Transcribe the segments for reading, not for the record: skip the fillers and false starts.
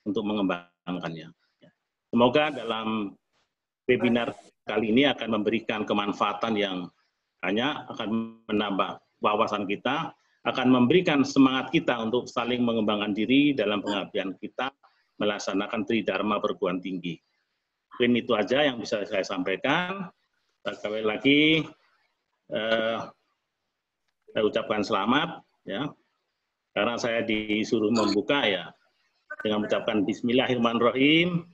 untuk mengembangkannya. Semoga dalam webinar kali ini akan memberikan kemanfaatan yang banyak, akan menambah wawasan kita, akan memberikan semangat kita untuk saling mengembangkan diri dalam pengabdian kita melaksanakan Tridharma perguruan tinggi. Mungkin itu aja yang bisa saya sampaikan. Sekali lagi saya ucapkan selamat ya, karena saya disuruh membuka ya dengan mengucapkan Bismillahirrahmanirrahim.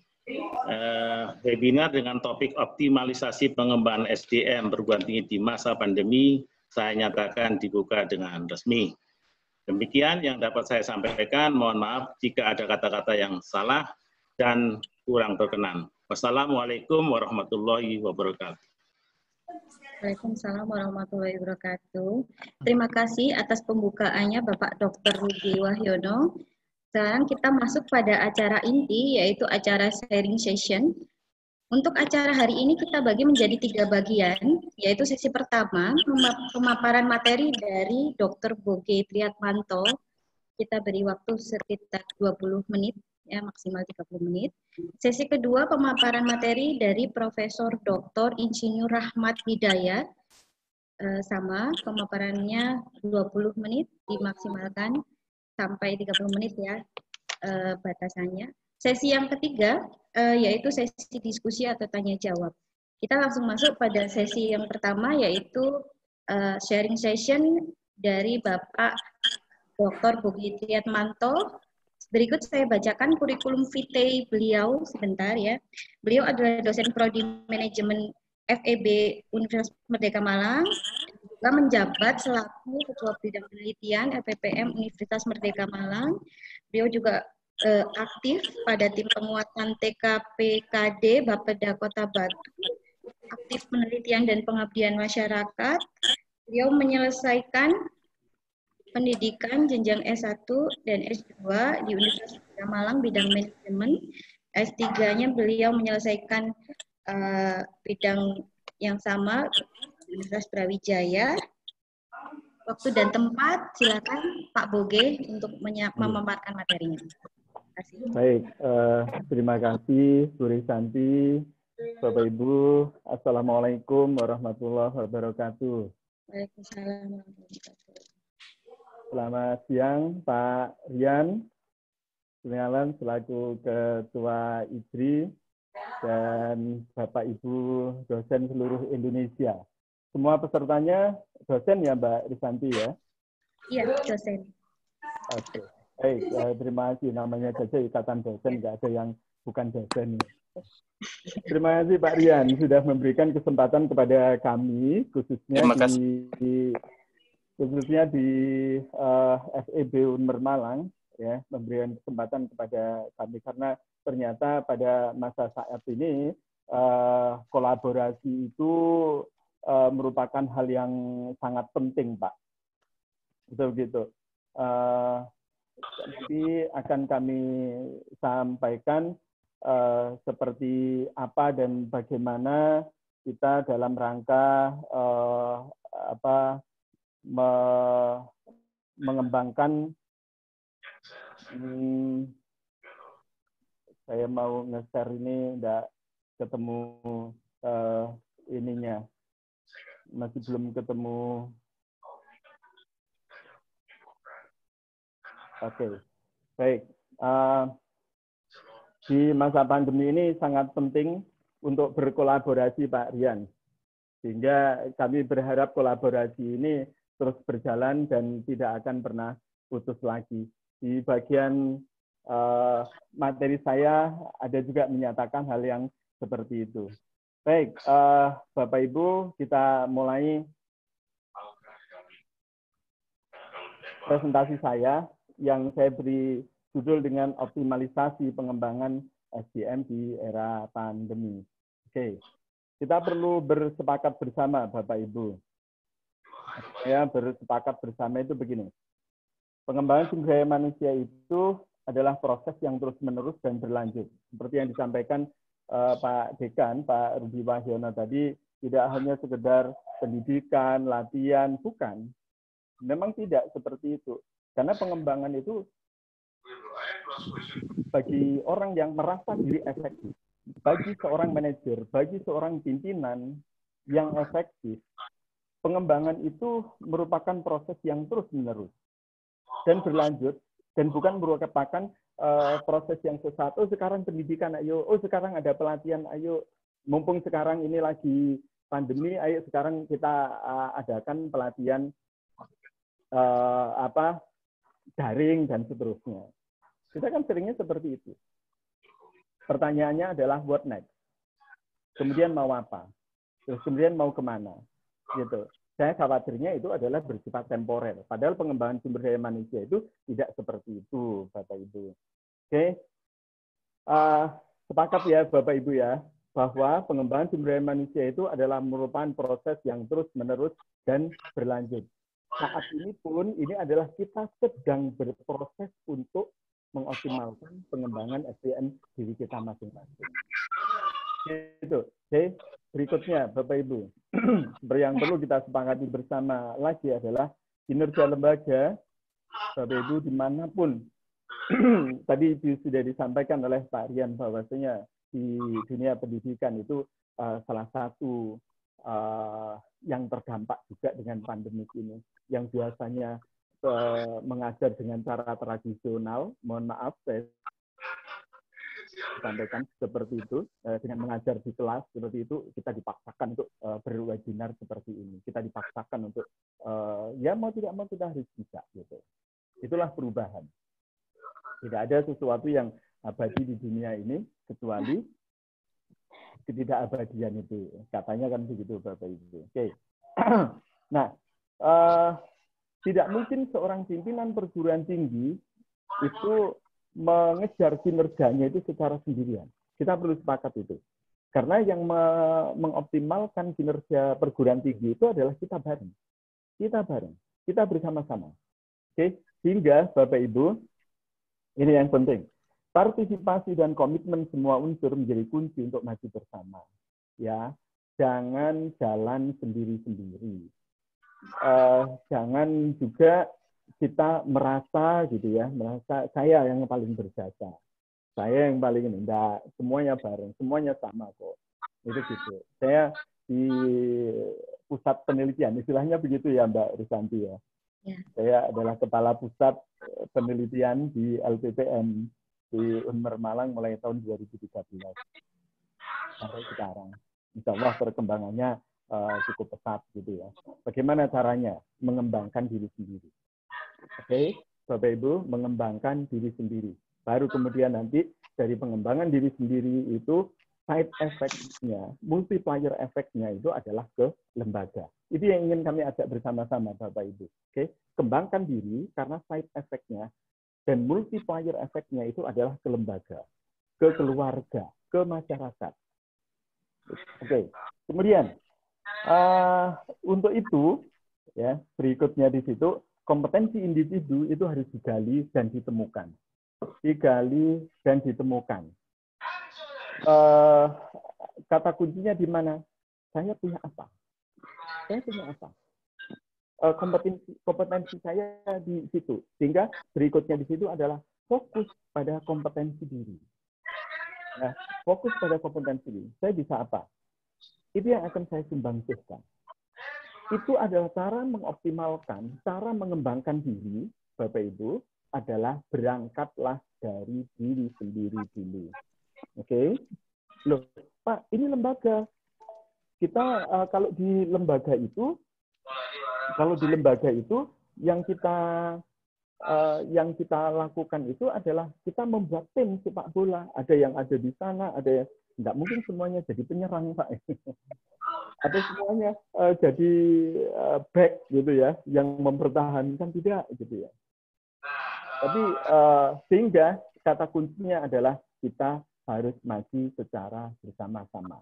Webinar dengan topik optimalisasi pengembangan SDM perguruan tinggi di masa pandemi saya nyatakan dibuka dengan resmi. Demikian yang dapat saya sampaikan. Mohon maaf jika ada kata-kata yang salah dan kurang berkenan. Wassalamualaikum warahmatullahi wabarakatuh. Waalaikumsalam warahmatullahi wabarakatuh. Terima kasih atas pembukaannya Bapak Dr. Rudi Wahyono. Sekarang kita masuk pada acara inti, yaitu acara sharing session. Untuk acara hari ini kita bagi menjadi 3 bagian, yaitu sesi pertama, pemaparan materi dari Dr. Boge Triatmanto. Kita beri waktu sekitar 20 menit, ya maksimal 30 menit. Sesi kedua, pemaparan materi dari Profesor Dr. Insinyur Rahmat Hidayat. Sama, pemaparannya 20 menit, dimaksimalkan sampai 30 menit ya batasannya. Sesi yang ketiga yaitu sesi diskusi atau tanya jawab. Kita langsung masuk pada sesi yang pertama yaitu sharing session dari Bapak Dr. Boge Triatmanto. Berikut saya bacakan kurikulum vitae beliau sebentar ya. Beliau adalah dosen prodi manajemen FEB Universitas Merdeka Malang, juga menjabat selaku Ketua Bidang Penelitian LPPM Universitas Merdeka Malang. Beliau juga aktif pada tim penguatan TKPKD Bapeda Kota Batu, aktif penelitian dan pengabdian masyarakat. Beliau menyelesaikan pendidikan jenjang S1 dan S2 di Universitas Merdeka Malang bidang manajemen. S3-nya beliau menyelesaikan bidang yang sama Universitas Brawijaya. Waktu dan tempat, silakan Pak Boge untuk memaparkan materinya. Baik, terima kasih Bu Risanti, Bapak Ibu, Assalamualaikum warahmatullahi wabarakatuh. Waalaikumsalam warahmatullahi wabarakatuh. Selamat siang Pak Rian, Sunyalan selaku Ketua IDRI dan Bapak Ibu dosen seluruh Indonesia. Semua pesertanya dosen ya Mbak Risanti ya? Iya, dosen. Oke. Baik, terima kasih. Namanya saja ikatan dosen, nggak ada yang bukan dosen. Terima kasih Pak Rian sudah memberikan kesempatan kepada kami, khususnya di FEB Unmer Malang, ya, memberikan kesempatan kepada kami karena ternyata pada masa saat ini kolaborasi itu merupakan hal yang sangat penting, Pak. Betul gitu. Nanti akan kami sampaikan seperti apa dan bagaimana kita dalam rangka mengembangkan. Saya mau nge-share ini, enggak ketemu ininya, masih belum ketemu. Oke, baik. Di masa pandemi ini sangat penting untuk berkolaborasi, Pak Rian. Sehingga kami berharap kolaborasi ini terus berjalan dan tidak akan pernah putus lagi. Di bagian materi saya ada juga menyatakan hal yang seperti itu. Baik, Bapak Ibu, kita mulai presentasi saya yang saya beri judul dengan optimalisasi pengembangan SDM di era pandemi. Oke, kita perlu bersepakat bersama, Bapak Ibu. Saya bersepakat bersama itu begini. Pengembangan sumber daya manusia itu adalah proses yang terus-menerus dan berlanjut. Seperti yang disampaikan Pak Dekan, Pak Rudi Wahyono tadi, tidak hanya sekedar pendidikan, latihan, bukan. Memang tidak seperti itu. Karena pengembangan itu bagi orang yang merasa diri efektif, bagi seorang manajer, bagi seorang pimpinan yang efektif, pengembangan itu merupakan proses yang terus-menerus dan berlanjut, dan bukan merupakan proses yang sesat. Oh, sekarang pendidikan, ayo. Oh, sekarang ada pelatihan, ayo. Mumpung sekarang ini lagi pandemi, ayo sekarang kita adakan pelatihan daring dan seterusnya. Kita kan seringnya seperti itu. Pertanyaannya adalah what next? Kemudian mau apa? Terus kemudian mau kemana? Gitu. Saya khawatirnya itu adalah bersifat temporer. Padahal pengembangan sumber daya manusia itu tidak seperti itu, Bapak Ibu. Oke, sepakat ya Bapak Ibu ya, bahwa pengembangan sumber daya manusia itu adalah merupakan proses yang terus-menerus dan berlanjut. Saat ini pun ini adalah kita sedang berproses untuk mengoptimalkan pengembangan SDM diri kita masing-masing. Gitu. Oke, berikutnya Bapak Ibu, yang perlu kita sepakati bersama lagi adalah kinerja lembaga, Bapak Ibu dimanapun. Tadi sudah disampaikan oleh Pak Rian bahwasanya di dunia pendidikan itu salah satu yang terdampak juga dengan pandemi ini, yang biasanya mengajar dengan cara tradisional, mohon maaf saya sampaikan seperti itu, dengan mengajar di kelas seperti itu, kita dipaksakan untuk berwebinar seperti ini, kita dipaksakan untuk ya mau tidak mau kita harus bisa gitu. Itulah perubahan. Tidak ada sesuatu yang abadi di dunia ini kecuali ketidakabadian itu, katanya kan begitu Bapak Ibu. Oke. Nah, tidak mungkin seorang pimpinan perguruan tinggi itu mengejar kinerjanya itu secara sendirian. Kita perlu sepakat itu. Karena yang mengoptimalkan kinerja perguruan tinggi itu adalah kita bareng. Kita bareng. Kita bersama-sama. Oke, sehingga Bapak Ibu, ini yang penting. Partisipasi dan komitmen semua unsur menjadi kunci untuk maju bersama. Ya, jangan jalan sendiri-sendiri. Jangan juga kita merasa gitu ya, merasa saya yang paling berjasa, saya yang paling ini, enggak, semuanya bareng, semuanya sama kok, itu gitu. Saya di pusat penelitian, istilahnya begitu ya Mbak Risanti ya. Saya adalah kepala pusat penelitian di LPPM di Unmer Malang mulai tahun 2013 sampai sekarang. Insya Allah perkembangannya cukup pesat gitu ya. Bagaimana caranya mengembangkan diri sendiri? Oke, Bapak Ibu, mengembangkan diri sendiri. Baru kemudian nanti dari pengembangan diri sendiri itu side effect-nya, multiplier effect-nya itu adalah ke lembaga. Itu yang ingin kami ajak bersama-sama Bapak Ibu. Oke, kembangkan diri karena side effect-nya dan multiplier effect-nya itu adalah ke lembaga, ke keluarga, ke masyarakat. Oke, kemudian untuk itu ya berikutnya di situ kompetensi individu itu harus digali dan ditemukan. Digali dan ditemukan. Kata kuncinya di mana? Saya punya apa? Saya punya apa? Kompetensi saya di situ. Sehingga berikutnya di situ adalah fokus pada kompetensi diri. Nah, fokus pada kompetensi diri. Saya bisa apa? Itu yang akan saya sumbangsikan. Itu adalah cara mengoptimalkan, cara mengembangkan diri, Bapak Ibu, adalah berangkatlah dari diri sendiri dulu. Oke? Loh, Pak, ini lembaga. Kita kalau di lembaga itu yang kita lakukan itu adalah kita membuat tim sepak bola. Ada yang ada di sana, ada yang enggak mungkin semuanya jadi penyerang, Pak. Ada semuanya jadi back gitu ya, yang mempertahankan tidak gitu ya. Tapi sehingga kata kuncinya adalah kita harus maju secara bersama-sama.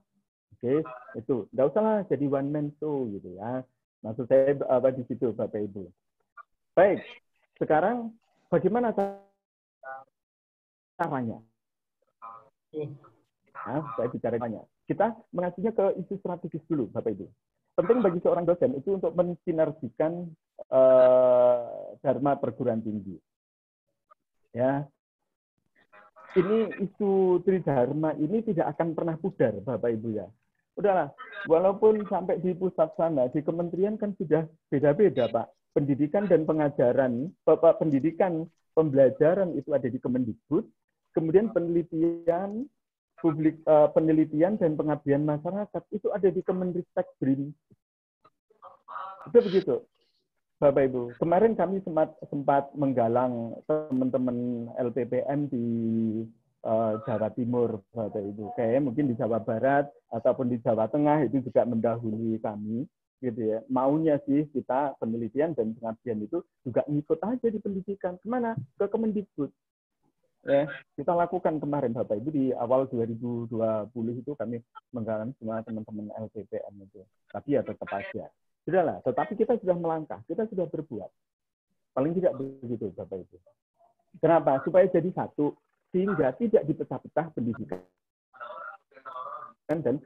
Oke, itu nggak usahlah jadi one man show gitu ya. Maksud saya apa di situ Bapak Ibu. Baik, sekarang bagaimana caranya? Nah, saya bicara banyak. Kita mengacunya ke isu strategis dulu, Bapak Ibu. Penting bagi seorang dosen itu untuk mensinergikan dharma perguruan tinggi. Ya, ini isu Tridharma ini tidak akan pernah pudar, Bapak Ibu ya. Udahlah, walaupun sampai di pusat sana, di kementerian kan sudah beda-beda, Pak. Pendidikan dan pengajaran, Bapak pendidikan, pembelajaran itu ada di Kemendikbud, kemudian penelitian, penelitian dan pengabdian masyarakat itu ada di Kemenristek BRIN. Itu begitu, Bapak Ibu. Kemarin kami sempat menggalang teman-teman LPPM di Jawa Timur, Bapak Ibu. Kayak mungkin di Jawa Barat ataupun di Jawa Tengah itu juga mendahului kami, gitu ya. Maunya sih kita penelitian dan pengabdian itu juga ngikut aja di pendidikan. Kemana? Ke Kemendikbud. Ya, kita lakukan kemarin, Bapak Ibu, di awal 2020 itu kami menggalang semua teman-teman LPPM itu. Tapi ya tetap aja. Sudahlah, tetapi kita sudah melangkah, kita sudah berbuat. Paling tidak begitu, Bapak Ibu. Kenapa? Supaya jadi satu, sehingga tidak dipecah-pecah pendidikan dan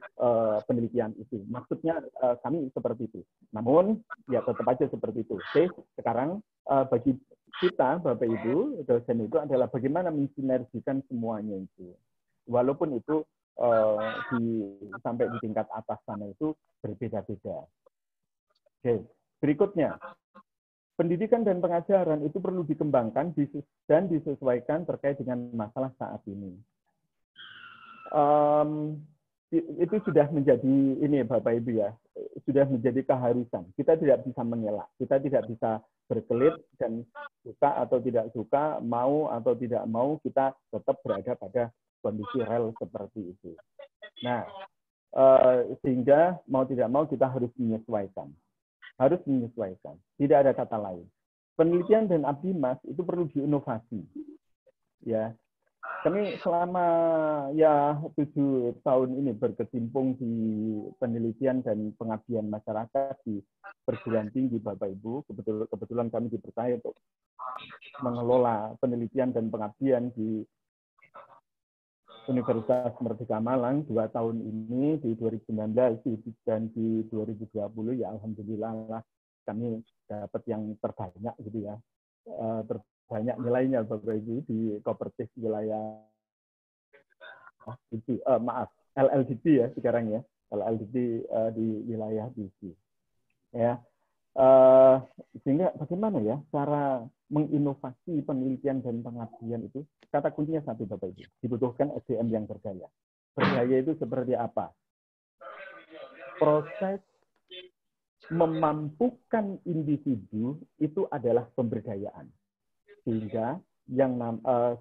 penelitian itu. Maksudnya kami seperti itu. Namun, ya tetap aja seperti itu. Oke, sekarang bagi kita, Bapak Ibu, dosen itu adalah bagaimana mensinergikan semuanya itu. Walaupun itu sampai di tingkat atas sana itu berbeda-beda. Oke, berikutnya, pendidikan dan pengajaran itu perlu dikembangkan dan disesuaikan terkait dengan masalah saat ini. Itu sudah menjadi ini, Bapak Ibu ya, sudah menjadi keharusan. Kita tidak bisa mengelak, kita tidak bisa berkelit dan suka atau tidak suka, mau atau tidak mau, kita tetap berada pada kondisi rel seperti itu. Nah, sehingga mau tidak mau kita harus menyesuaikan. Harus menyesuaikan. Tidak ada kata lain. Penelitian dan abdimas itu perlu diinovasi. Ya, kami selama 7 tahun ini berkecimpung di penelitian dan pengabdian masyarakat di perguruan tinggi, Bapak Ibu. Kebetulan kami dipercaya untuk mengelola penelitian dan pengabdian di Universitas Merdeka Malang 2 tahun ini, di 2019 dan di 2020, ya alhamdulillah lah kami dapat yang terbanyak gitu ya, terbanyak nilainya Bapak Ibu di kooperatif wilayah LLDB ya sekarang ya, LLDB di wilayah DC ya. Sehingga bagaimana ya cara menginovasi penelitian dan pengabdian itu? Kata kuncinya satu, Bapak Ibu, dibutuhkan SDM yang berdaya. Berdaya itu seperti apa? Proses memampukan individu itu adalah pemberdayaan. Sehingga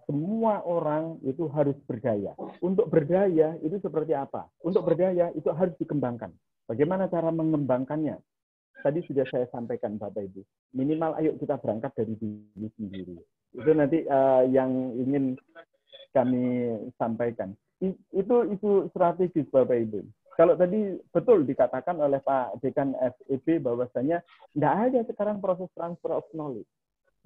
semua orang itu harus berdaya. Untuk berdaya itu seperti apa? Untuk berdaya itu harus dikembangkan. Bagaimana cara mengembangkannya? Tadi sudah saya sampaikan, Bapak Ibu. Minimal ayo kita berangkat dari diri sendiri. Itu nanti yang ingin kami sampaikan. Itu strategis, Bapak Ibu. Kalau tadi betul dikatakan oleh Pak Dekan FEB bahwasanya tidak ada sekarang proses transfer of knowledge.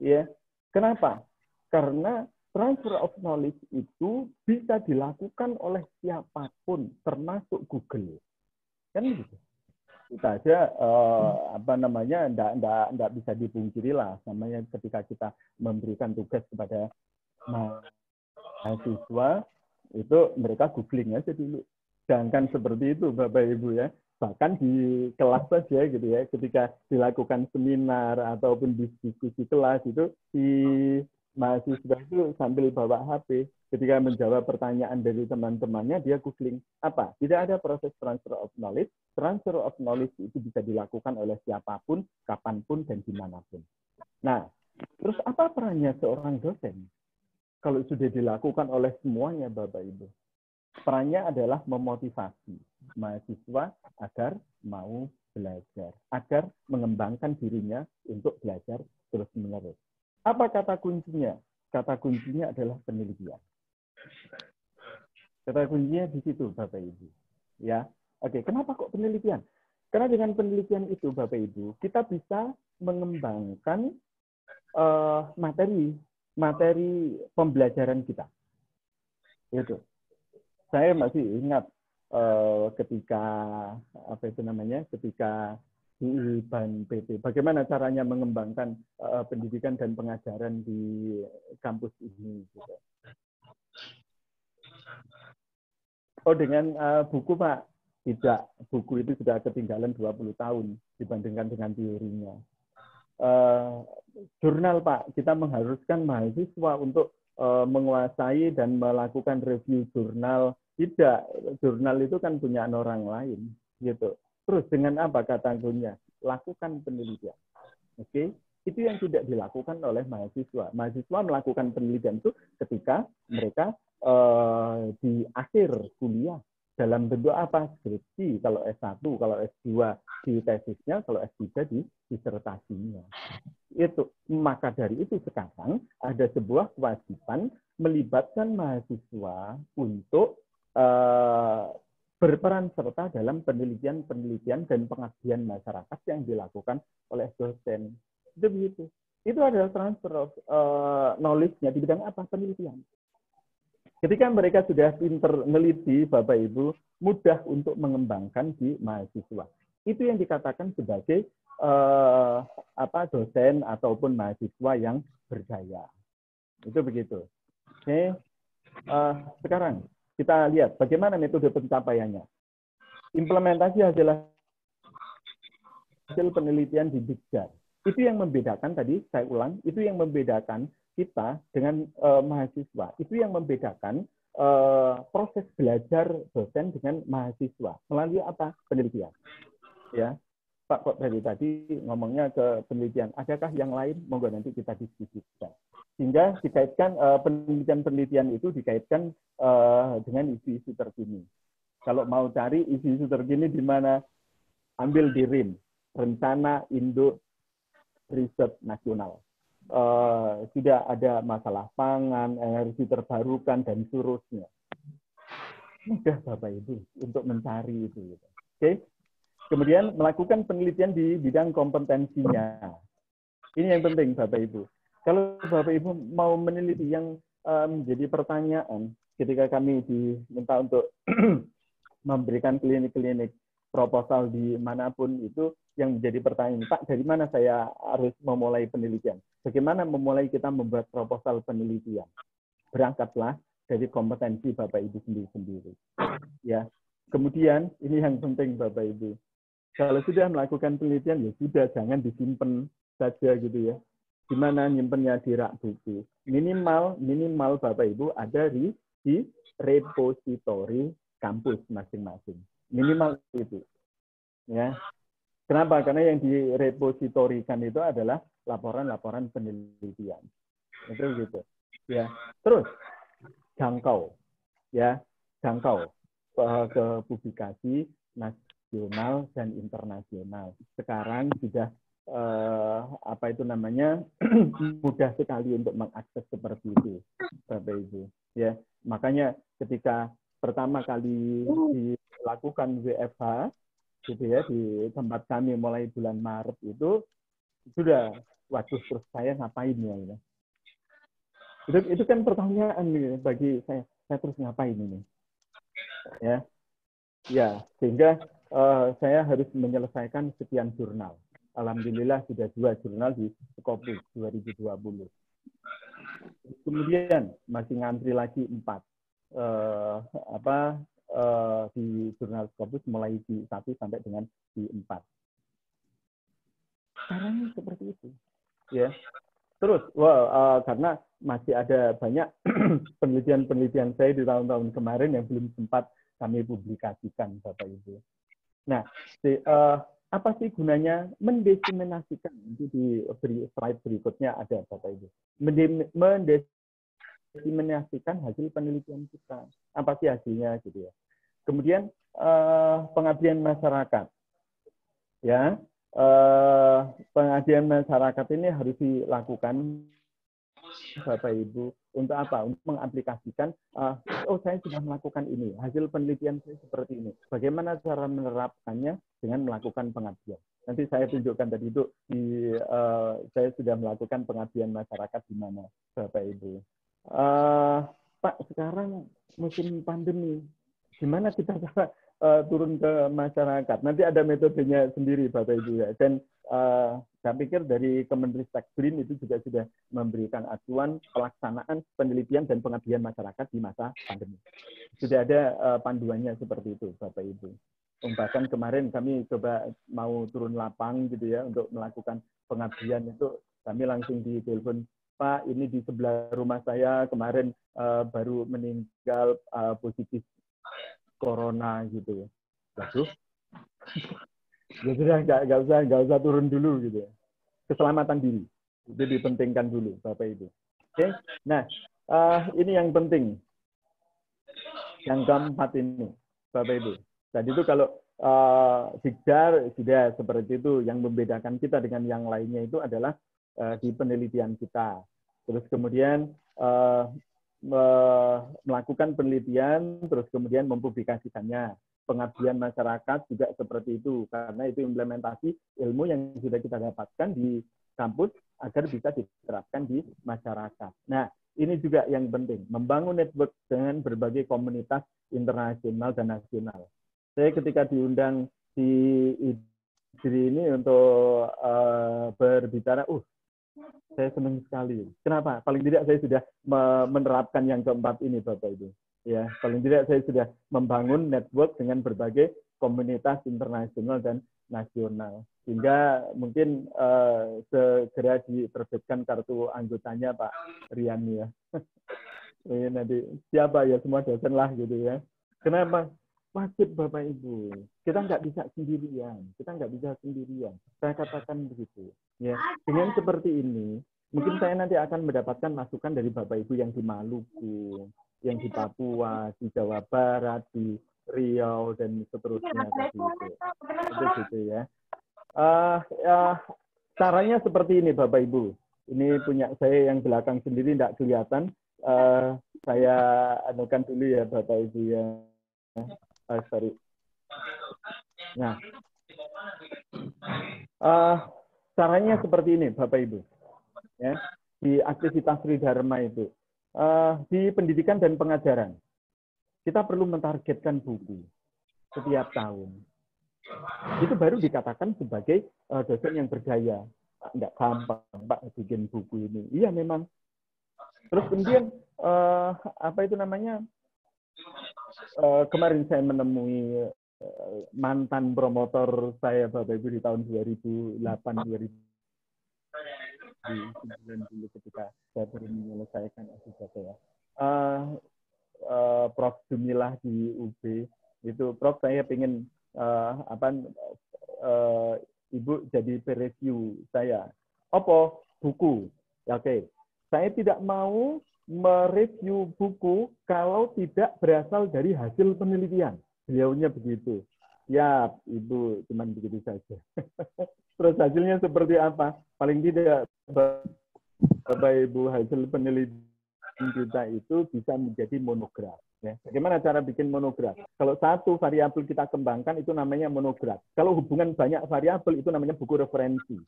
Ya, kenapa? Karena transfer of knowledge itu bisa dilakukan oleh siapapun, termasuk Google. Kan begitu. Kita aja enggak bisa dipungkiri lah, namanya ketika kita memberikan tugas kepada mahasiswa itu mereka googling aja dulu. Jangan seperti itu, Bapak Ibu ya. Bahkan di kelas saja gitu ya, ketika dilakukan seminar ataupun diskusi kelas itu si mahasiswa itu sambil bawa HP. Ketika menjawab pertanyaan dari teman-temannya, dia googling. Apa? Tidak ada proses transfer of knowledge. Transfer of knowledge itu bisa dilakukan oleh siapapun, kapanpun, dan dimanapun. Nah, terus apa perannya seorang dosen? Kalau sudah dilakukan oleh semuanya, Bapak Ibu. Perannya adalah memotivasi mahasiswa agar mau belajar, agar mengembangkan dirinya untuk belajar terus-menerus. Apa kata kuncinya? Kata kuncinya adalah penelitian. Kata kuncinya di situ, Bapak Ibu. Ya, oke. Kenapa kok penelitian? Karena dengan penelitian itu, Bapak Ibu, kita bisa mengembangkan materi pembelajaran kita. Itu. Saya masih ingat ketika ketika di BAN PT, bagaimana caranya mengembangkan pendidikan dan pengajaran di kampus ini. Gitu. Oh, dengan buku, Pak. Tidak, buku itu sudah ketinggalan 20 tahun dibandingkan dengan teorinya. Jurnal, Pak, kita mengharuskan mahasiswa untuk menguasai dan melakukan review jurnal. Tidak, jurnal itu kan punya orang lain, gitu. Terus dengan apa kata kuncinya? Lakukan penelitian. Oke, itu yang tidak dilakukan oleh mahasiswa. Mahasiswa melakukan penelitian itu ketika mereka di akhir kuliah. Dalam bentuk apa? Skripsi, kalau S1, kalau S2 di tesisnya, kalau S3 di disertasinya. Itu. Maka dari itu sekarang ada sebuah kewajiban melibatkan mahasiswa untuk berperan serta dalam penelitian dan pengabdian masyarakat yang dilakukan oleh dosen. Itu begitu. Itu adalah transfer of knowledge-nya di bidang apa? Penelitian. Ketika mereka sudah pinter meneliti, Bapak Ibu, mudah untuk mengembangkan di mahasiswa. Itu yang dikatakan sebagai dosen ataupun mahasiswa yang berdaya. Itu begitu. Oke. Sekarang kita lihat bagaimana metode pencapaiannya. Implementasi hasil penelitian di Bigjar. Itu yang membedakan tadi, saya ulang, itu yang membedakan kita dengan mahasiswa. Itu yang membedakan proses belajar dosen dengan mahasiswa. Melalui apa? Penelitian. Ya, Pak, kok dari tadi ngomongnya ke penelitian. Adakah yang lain? Monggo nanti kita diskusikan. Sehingga dikaitkan penelitian-penelitian itu dikaitkan dengan isu-isu terkini. Kalau mau cari isu-isu terkini di mana, ambil di RIN, Rencana Induk Riset Nasional. Sudah ada masalah pangan, energi terbarukan, dan seterusnya. Mudah Bapak Ibu untuk mencari itu. Oke. Kemudian melakukan penelitian di bidang kompetensinya. Ini yang penting Bapak Ibu. Kalau Bapak Ibu mau meneliti yang menjadi pertanyaan ketika kami diminta untuk memberikan klinik-klinik proposal di manapun itu, yang menjadi pertanyaan, Pak, dari mana saya harus memulai penelitian? Bagaimana memulai kita membuat proposal penelitian? Berangkatlah dari kompetensi Bapak Ibu sendiri-sendiri. Ya. Kemudian ini yang penting Bapak Ibu. Kalau sudah melakukan penelitian ya sudah, jangan disimpan saja gitu ya. Di mana nyimpennya di rak buku. Minimal Bapak Ibu ada di repositori kampus masing-masing. Minimal itu. Ya. Kenapa? Karena yang direpositorikan itu adalah laporan-laporan penelitian. Itu gitu. Ya. Terus jangkau. Ya, jangkau ke publikasi nasional dan internasional. Sekarang sudah mudah sekali untuk mengakses seperti itu, Bapak Ibu. Ya, makanya ketika pertama kali dilakukan WFH gitu ya di tempat kami mulai bulan Maret itu sudah, waduh, terus saya ngapain ya? Itu kan pertanyaan nih bagi saya terus ngapain ini? Ya, sehingga saya harus menyelesaikan sekian jurnal. Alhamdulillah sudah 2 jurnal di Scopus 2020. Kemudian masih ngantri lagi 4. Di jurnal Scopus mulai di 1 sampai dengan di 4. Sekarang seperti itu. Ya. Terus, karena masih ada banyak penelitian-penelitian saya di tahun-tahun kemarin yang belum sempat kami publikasikan, Bapak Ibu. Nah, apa sih gunanya mendiseminasikan? Itu di slide berikutnya ada, Bapak Ibu. Mendiseminasikan hasil penelitian kita. Apa sih hasilnya gitu ya. Kemudian pengabdian masyarakat. Ya, pengabdian masyarakat ini harus dilakukan Bapak Ibu untuk apa? Untuk mengaplikasikan, saya sudah melakukan ini, hasil penelitian saya seperti ini. Bagaimana cara menerapkannya dengan melakukan pengabdian? Nanti saya tunjukkan tadi itu saya sudah melakukan pengabdian masyarakat di mana, Bapak Ibu. Pak, sekarang musim pandemi, gimana kita turun ke masyarakat. Nanti ada metodenya sendiri Bapak Ibu ya. Dan saya pikir dari Kemenristek BRIN itu juga sudah memberikan acuan pelaksanaan penelitian dan pengabdian masyarakat di masa pandemi. Sudah ada panduannya seperti itu Bapak Ibu. Bahkan kemarin kami coba mau turun lapang gitu ya untuk melakukan pengabdian, itu kami langsung ditelepon, Pak, ini di sebelah rumah saya kemarin baru meninggal positif corona gitu ya. Waduh, ya sudah nggak usah turun dulu gitu ya. Keselamatan diri itu dipentingkan dulu Bapak Ibu. Oke, nah ini yang penting, yang keempat ini Bapak Ibu. Tadi itu kalau Sigjar sudah seperti itu, yang membedakan kita dengan yang lainnya itu adalah di penelitian kita. Terus kemudian melakukan penelitian, terus kemudian mempublikasikannya. Pengabdian masyarakat juga seperti itu, karena itu implementasi ilmu yang sudah kita dapatkan di kampus agar bisa diterapkan di masyarakat. Nah, ini juga yang penting, membangun network dengan berbagai komunitas internasional dan nasional. Saya ketika diundang di IDRI ini untuk berbicara, saya senang sekali. Kenapa? Paling tidak saya sudah menerapkan yang keempat ini, Bapak Ibu. Ya, paling tidak saya sudah membangun network dengan berbagai komunitas internasional dan nasional. Sehingga mungkin segera diterbitkan kartu anggotanya Pak Rian ya. Nanti siapa ya, semua dosen lah gitu ya. Kenapa? Wajib Bapak Ibu. Kita nggak bisa sendirian. Saya katakan begitu. Ya, dengan seperti ini, mungkin saya nanti akan mendapatkan masukan dari Bapak Ibu yang di Maluku, yang di Papua, di Jawa Barat, di Riau dan seterusnya tadi itu gitu ya. Caranya seperti ini Bapak Ibu. Ini punya saya yang belakang sendiri tidak kelihatan. Saya anukan dulu ya Bapak Ibu ya. Sorry. Nah, caranya seperti ini Bapak Ibu. Ya, di aktivitas Sri Dharma itu, di pendidikan dan pengajaran, kita perlu mentargetkan buku setiap tahun. Itu baru dikatakan sebagai dosen yang berdaya. Enggak gampang Pak bikin buku ini. Iya memang. Terus kemudian apa itu namanya? Kemarin saya menemui mantan promotor saya Bapak Ibu di tahun 2008-2009 dulu ketika saya baru menyelesaikan S3 saya. Prof Jumilah di UB itu, Prof saya ingin Ibu jadi pereview saya. Apa? Buku. Oke. Saya tidak mau mereview buku kalau tidak berasal dari hasil penelitian. Beliaunya begitu. Ya, Ibu, cuman begitu saja. Terus hasilnya seperti apa? Paling tidak, Bapak Ibu, hasil penelitian kita itu bisa menjadi monograf. Ya. Bagaimana cara bikin monograf? Kalau satu variabel kita kembangkan itu namanya monograf. Kalau hubungan banyak variabel itu namanya buku referensi.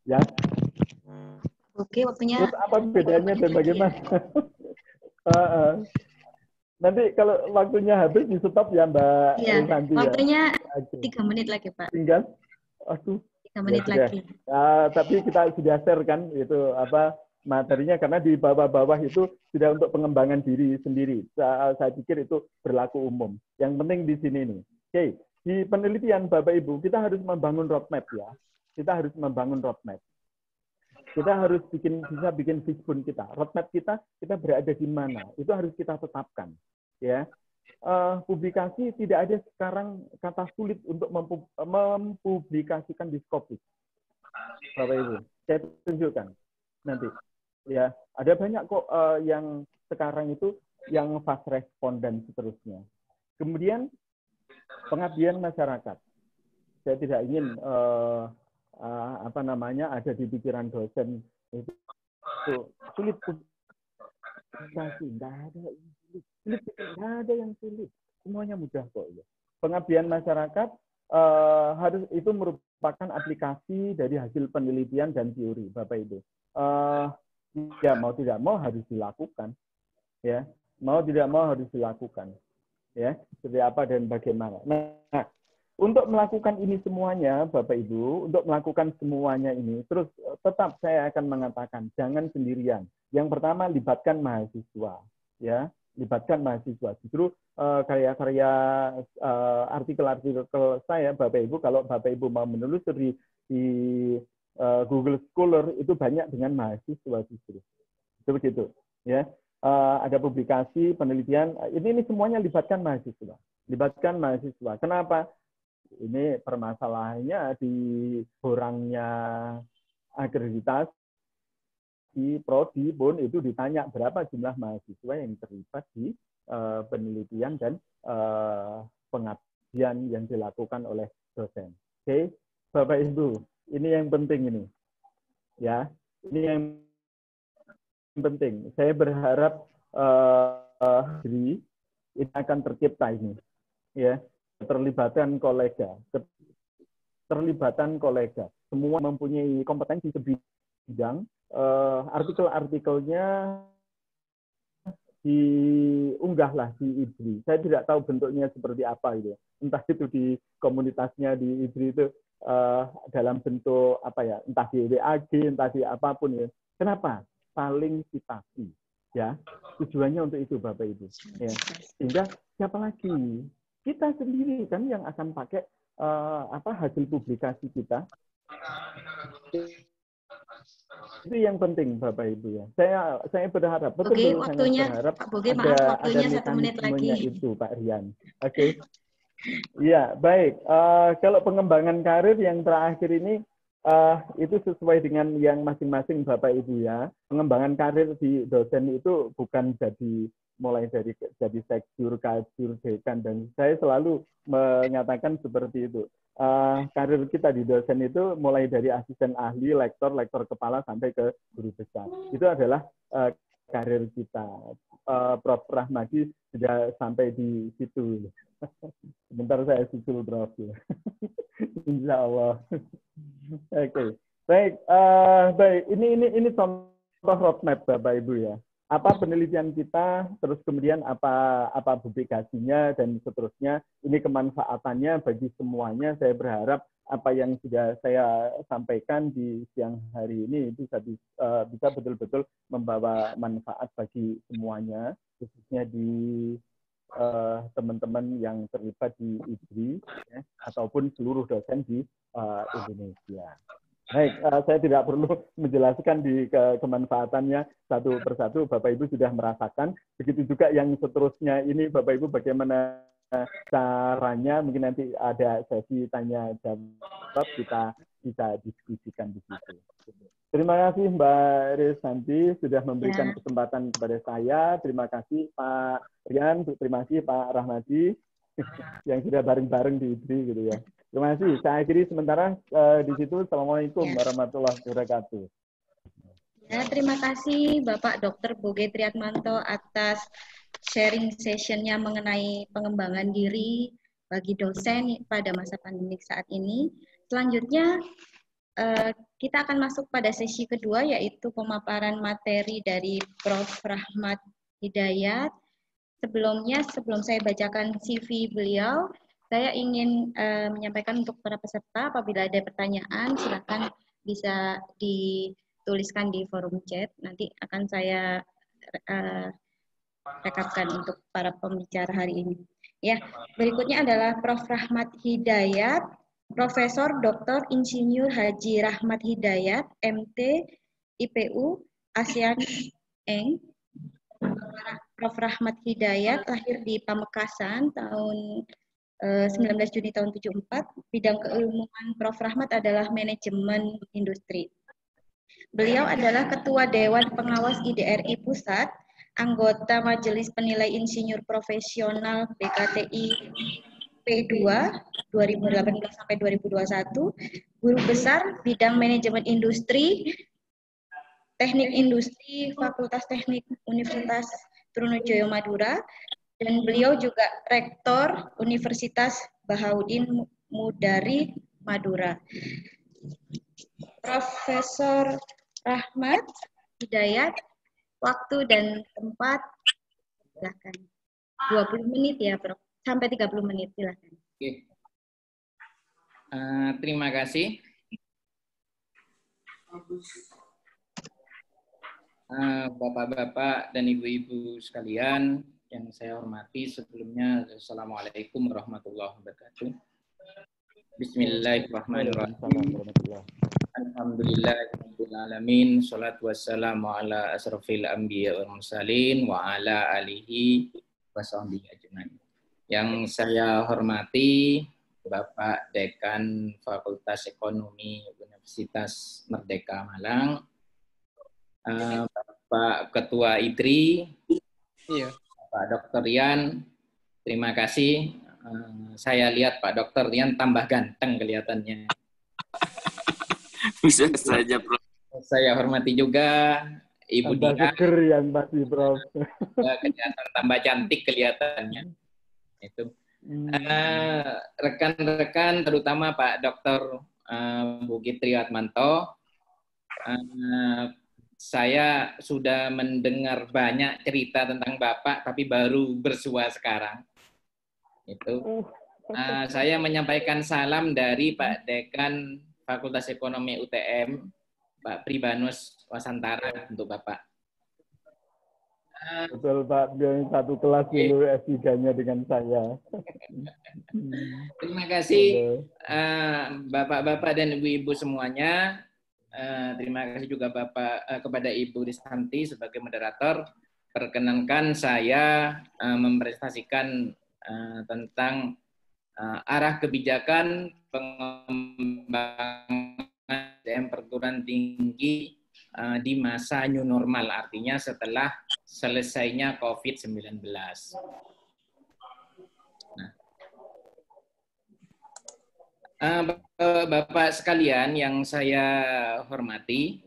Ya. Oke, waktunya. Terus apa bedanya dan bagaimana? Nanti kalau waktunya habis di stop ya Mbak Santi ya. Waktunya 3 menit lagi Pak. Tinggal? Aduh. 3 menit ya, lagi. Tapi kita sudah share kan itu materinya, karena di bawah-bawah itu sudah untuk pengembangan diri sendiri. Saya pikir itu berlaku umum. Yang penting di sini nih. Oke, di penelitian Bapak Ibu kita harus membangun roadmap ya. Kita harus membangun roadmap. Kita harus bisa bikin fishbone kita. Roadmap kita berada di mana? Itu harus kita tetapkan. Ya, publikasi tidak ada sekarang kata sulit untuk mempublikasikan di Scopus. Bapak Ibu, saya tunjukkan nanti. Ya, ada banyak kok yang sekarang itu yang fast respon dan seterusnya. Kemudian pengabdian masyarakat. Saya tidak ingin ada di pikiran dosen itu sulit publikasi, nggak ada yang sulit, semuanya mudah kok ya. Pengabdian masyarakat harus itu merupakan aplikasi dari hasil penelitian dan teori Bapak Ibu. Ya mau tidak mau harus dilakukan, ya mau tidak mau harus dilakukan. ya, seperti apa dan bagaimana. Nah, untuk melakukan ini semuanya, Bapak Ibu, untuk melakukan semuanya ini, terus tetap saya akan mengatakan jangan sendirian. Yang pertama, libatkan mahasiswa, ya, libatkan mahasiswa. Justru karya-karya artikel-artikel saya, Bapak Ibu, kalau Bapak Ibu mau menelusuri di Google Scholar itu banyak dengan mahasiswa justru. Itu begitu, ya. Ada publikasi, penelitian, ini semuanya libatkan mahasiswa. Libatkan mahasiswa. Kenapa? Ini permasalahannya di kurangnya akreditasi prodi pun itu ditanya berapa jumlah mahasiswa yang terlibat di penelitian dan pengabdian yang dilakukan oleh dosen. Oke, Bapak Ibu, ini yang penting ini, ya, ini yang penting. Saya berharap ini akan tercipta ini, ya. Keterlibatan kolega, semua mempunyai kompetensi sebidang, artikel-artikelnya diunggahlah di IBRI. Saya tidak tahu bentuknya seperti apa itu, entah itu di komunitasnya di IBRI itu dalam bentuk apa ya, entah di WAG, entah di apapun ya. Kenapa? Saling citasi, ya. Tujuannya untuk itu, Bapak Ibu. Ya. Sehingga siapa lagi? Kita sendiri kan yang akan pakai hasil publikasi kita. Itu yang penting, Bapak Ibu, ya. Saya berharap betul-betul sangat berharap Pak Boge, maaf, waktunya 1 menit lagi. Itu, Pak Rian. Oke. Ya, baik. Kalau pengembangan karir yang terakhir ini itu sesuai dengan yang masing-masing Bapak Ibu, ya. Pengembangan karir di dosen itu bukan mulai dari jadi sekjur, kajur, dekan, dan saya selalu mengatakan seperti itu. Karir kita di dosen itu mulai dari asisten ahli, lektor kepala sampai ke guru besar. Itu adalah karir kita. Prof. Rahmadi sudah sampai di situ. Sebentar saya susul Prof. Insya Allah. Oke. Baik. Baik. Ini contoh roadmap Bapak Ibu, ya. Apa penelitian kita, terus kemudian apa publikasinya dan seterusnya. Ini kemanfaatannya bagi semuanya. Saya berharap apa yang sudah saya sampaikan di siang hari ini bisa betul-betul membawa manfaat bagi semuanya, khususnya di teman-teman yang terlibat di IBRI, ya, ataupun seluruh dosen di Indonesia. Baik, saya tidak perlu menjelaskan di kemanfaatannya satu persatu, Bapak Ibu sudah merasakan. Begitu juga yang seterusnya ini, Bapak Ibu bagaimana caranya, mungkin nanti ada sesi tanya jawab, kita bisa diskusikan di situ. Terima kasih Mbak Resanti sudah memberikan kesempatan kepada saya. Terima kasih Pak Rian, terima kasih Pak Rahmadi yang sudah bareng-bareng di IBRI gitu ya. Terima kasih. Saya akhiri sementara di situ. Assalamualaikum warahmatullahi wabarakatuh. Ya, terima kasih Bapak Dr. Boge Triatmanto atas sharing sessionnya mengenai pengembangan diri bagi dosen pada masa pandemik saat ini. Selanjutnya kita akan masuk pada sesi kedua, yaitu pemaparan materi dari Prof. Rahmat Hidayat. Sebelum saya bacakan CV beliau, saya ingin menyampaikan untuk para peserta, apabila ada pertanyaan, silakan bisa dituliskan di forum chat. Nanti akan saya rekapkan untuk para pembicara hari ini. Ya, berikutnya adalah Prof. Rahmat Hidayat, Profesor Dr. Insinyur Haji Rahmat Hidayat, MT, IPU, ASEAN Eng. Prof. Rahmat Hidayat lahir di Pamekasan tahun 19 Juni tahun 74. Bidang keilmuan Prof. Rahmat adalah manajemen industri. Beliau adalah Ketua Dewan Pengawas IDRI Pusat, anggota Majelis Penilai Insinyur Profesional BKTI P2 2018 sampai 2021, Guru Besar Bidang Manajemen Industri, Teknik Industri Fakultas Teknik Universitas Trunojoyo Madura, dan beliau juga Rektor Universitas Bahaudin Mudari Madura. Profesor Rahmat Hidayat, waktu dan tempat, silakan. 20 menit ya, Prof. Sampai 30 menit, silakan. Oke. Terima kasih. Bapak-bapak dan ibu-ibu sekalian yang saya hormati, sebelumnya Assalamualaikum warahmatullahi wabarakatuh. Bismillahirrahmanirrahim. Alhamdulillahirrahmanirrahim. Salatu wassalamu ala asrafil anbiya wal mursalin wa ala alihi wa sahbihi ajmain. Yang saya hormati Bapak Dekan Fakultas Ekonomi Universitas Merdeka Malang, Bapak Ketua IDRI, Pak Dr. Rian, terima kasih. Saya lihat Pak Dr. Rian tambah ganteng kelihatannya. Bisa saja, Prof. Saya hormati juga Ibu tambah Dina. seger yang pasti, Prof. Kelihatan tambah cantik kelihatannya. Itu. Rekan-rekan, terutama Pak Dr. Bukit Triatmanto, saya sudah mendengar banyak cerita tentang Bapak, tapi baru bersua sekarang. Itu. Saya menyampaikan salam dari Pak Dekan Fakultas Ekonomi UTM, Pak Pribanus Wasantara untuk Bapak. Betul Pak, dia satu kelas dulu S3-nya dengan saya. Terima kasih Bapak-bapak dan Ibu-ibu semuanya. Terima kasih juga Bapak kepada Ibu Risanti sebagai moderator. Perkenankan saya mempresentasikan tentang arah kebijakan pengembangan SDM perguruan tinggi di masa new normal, artinya setelah selesainya COVID-19. Nah, Bapak sekalian yang saya hormati,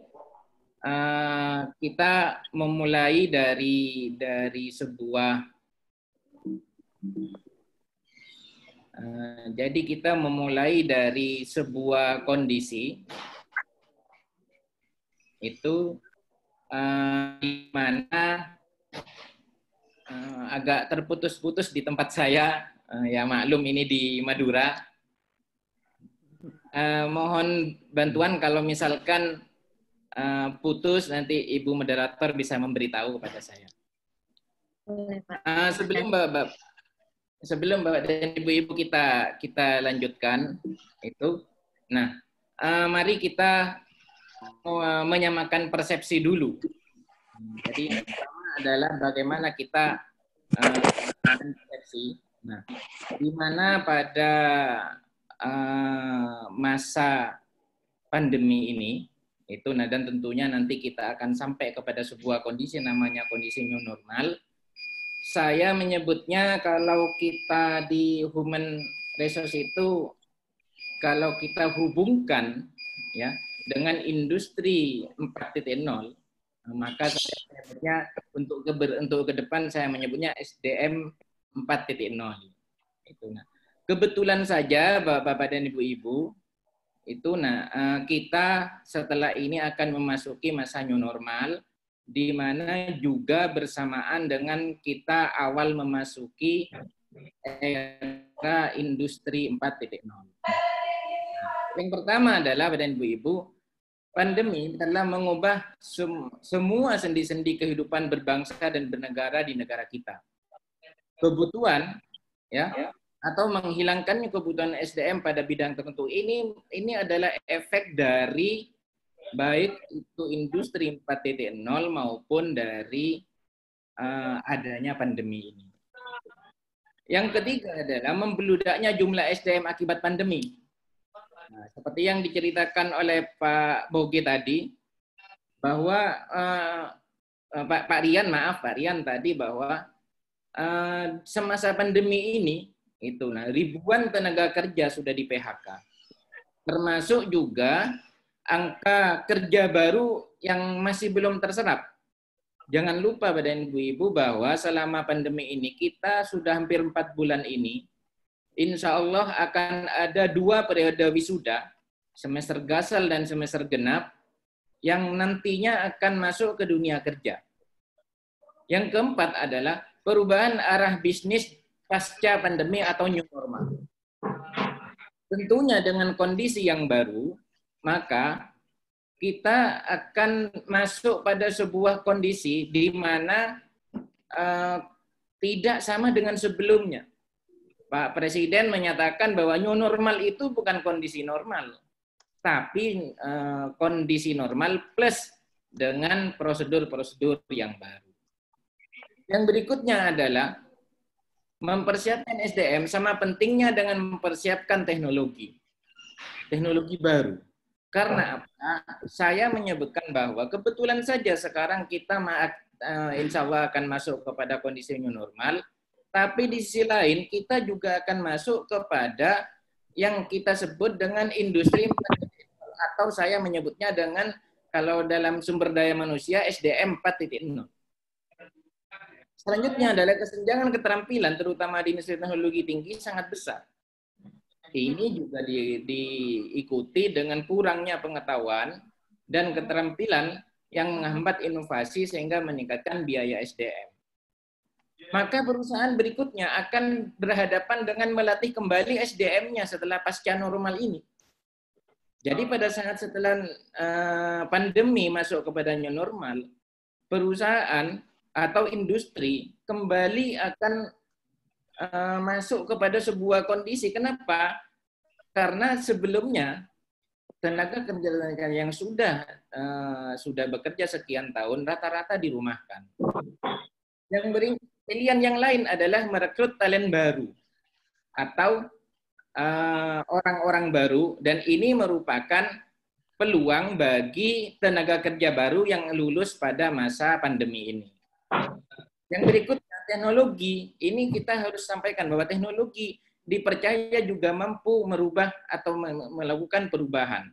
kita memulai dari sebuah jadi kita memulai dari sebuah kondisi itu di mana agak terputus-putus di tempat saya, ya maklum ini di Madura. Mohon bantuan kalau misalkan putus, nanti Ibu moderator bisa memberitahu kepada saya. Sebelum Bapak dan Ibu-ibu kita lanjutkan itu. Nah, mari kita menyamakan persepsi dulu. Jadi yang pertama adalah bagaimana kita persepsi. Nah, di mana pada masa pandemi ini itu, nah dan tentunya nanti kita akan sampai kepada sebuah kondisi namanya kondisi new normal. Saya menyebutnya kalau kita di human resource itu, kalau kita hubungkan ya dengan industri 4.0, maka saya menyebutnya untuk ke depan saya menyebutnya SDM 4.0. Itu. Nah, kebetulan saja Bapak dan Ibu-ibu itu, kita setelah ini akan memasuki masa new normal, di mana juga bersamaan dengan kita awal memasuki era industri 4.0. Yang pertama adalah Bapak dan Ibu-ibu, pandemi telah mengubah semua sendi-sendi kehidupan berbangsa dan bernegara di negara kita. Kebutuhan ya atau menghilangkannya kebutuhan SDM pada bidang tertentu ini adalah efek dari baik itu industri 4.0 maupun dari adanya pandemi ini. Yang ketiga adalah membeludaknya jumlah SDM akibat pandemi. Nah, seperti yang diceritakan oleh Pak Bogi tadi, bahwa Pak Rian tadi bahwa semasa pandemi ini itu, ribuan tenaga kerja sudah di PHK, termasuk juga angka kerja baru yang masih belum terserap. Jangan lupa Bapak dan Ibu-ibu bahwa selama pandemi ini kita sudah hampir 4 bulan ini, insya Allah akan ada 2 periode wisuda, semester gasal dan semester genap, yang nantinya akan masuk ke dunia kerja. Yang keempat adalah perubahan arah bisnis pasca pandemi atau new normal. Tentunya dengan kondisi yang baru, maka kita akan masuk pada sebuah kondisi di mana tidak sama dengan sebelumnya. Pak Presiden menyatakan bahwa new normal itu bukan kondisi normal, tapi kondisi normal plus dengan prosedur-prosedur yang baru. Yang berikutnya adalah mempersiapkan SDM sama pentingnya dengan mempersiapkan teknologi baru. Karena apa? Saya menyebutkan bahwa kebetulan saja sekarang kita insya Allah akan masuk kepada kondisi new normal, tapi di sisi lain kita juga akan masuk kepada yang kita sebut dengan industri 4.0 atau saya menyebutnya dengan kalau dalam sumber daya manusia SDM 4.0. Selanjutnya adalah kesenjangan keterampilan, terutama di industri teknologi tinggi, sangat besar. Ini juga diikuti dengan kurangnya pengetahuan dan keterampilan yang menghambat inovasi sehingga meningkatkan biaya SDM. Maka perusahaan berikutnya akan berhadapan dengan melatih kembali SDM-nya setelah pasca normal ini. Jadi pada saat setelah pandemi masuk kepada new normal, perusahaan atau industri kembali akan masuk kepada sebuah kondisi. Kenapa? Karena sebelumnya tenaga kerja yang sudah bekerja sekian tahun rata-rata dirumahkan. Yang pilihan yang lain adalah merekrut talent baru atau orang-orang baru, dan ini merupakan peluang bagi tenaga kerja baru yang lulus pada masa pandemi ini. Yang berikutnya, teknologi. Ini kita harus sampaikan bahwa teknologi dipercaya juga mampu merubah atau melakukan perubahan.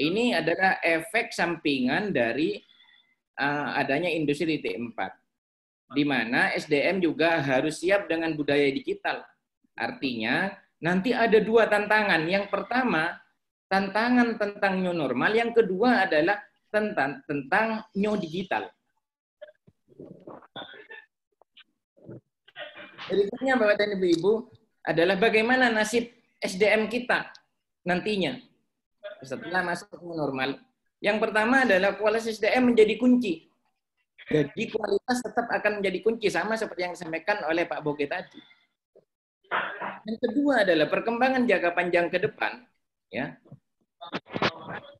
Ini adalah efek sampingan dari adanya industri T4, di mana SDM juga harus siap dengan budaya digital. Artinya, nanti ada dua tantangan. Yang pertama, tantangan tentang new normal. Yang kedua adalah tentang new digital. Berikutnya Bapak dan Ibu-Ibu adalah bagaimana nasib SDM kita nantinya setelah masuk new normal. Yang pertama adalah kualitas SDM menjadi kunci. Jadi kualitas tetap akan menjadi kunci, sama seperti yang disampaikan oleh Pak Boge tadi. Yang kedua adalah perkembangan jangka panjang ke depan. Ya.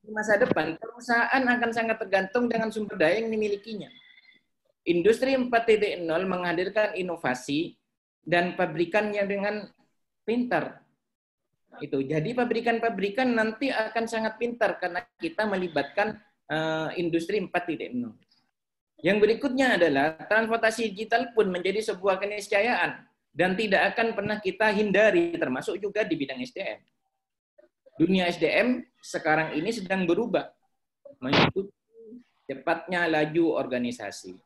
Di masa depan, perusahaan akan sangat tergantung dengan sumber daya yang dimilikinya. Industri 4.0 menghadirkan inovasi dan pabrikannya dengan pintar. Itu. Jadi pabrikan-pabrikan nanti akan sangat pintar karena kita melibatkan industri 4.0. Yang berikutnya adalah transportasi digital pun menjadi sebuah keniscayaan dan tidak akan pernah kita hindari, termasuk juga di bidang SDM. Dunia SDM sekarang ini sedang berubah mengikuti cepatnya laju organisasi.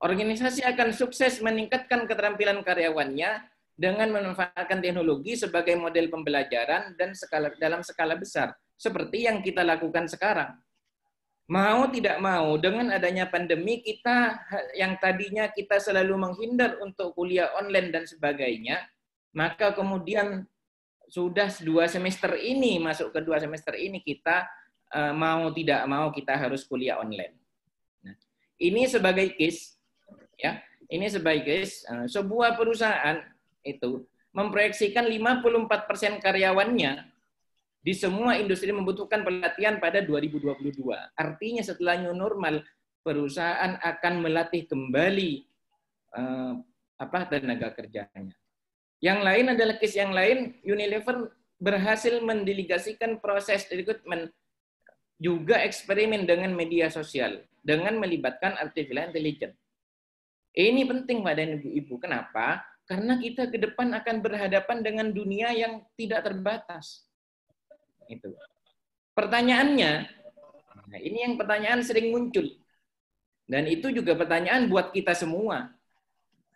Organisasi akan sukses meningkatkan keterampilan karyawannya dengan memanfaatkan teknologi sebagai model pembelajaran dan dalam skala besar, seperti yang kita lakukan sekarang. Mau tidak mau, dengan adanya pandemi, kita yang tadinya kita selalu menghindar untuk kuliah online dan sebagainya, maka kemudian sudah 2 semester ini, masuk ke 2 semester ini, kita mau tidak mau kita harus kuliah online. Nah, ini sebagai case, ya, ini sebagai case, sebuah perusahaan itu memproyeksikan 54% karyawannya di semua industri membutuhkan pelatihan pada 2022. Artinya setelah new normal, perusahaan akan melatih kembali tenaga kerjanya. Yang lain adalah case yang lain, Unilever berhasil mendelegasikan proses rekrutmen, juga eksperimen dengan media sosial, dengan melibatkan artificial intelligence. Ini penting Pak dan Ibu. Kenapa? Karena kita ke depan akan berhadapan dengan dunia yang tidak terbatas. Itu. Pertanyaannya, nah ini yang pertanyaan sering muncul. Dan itu juga pertanyaan buat kita semua.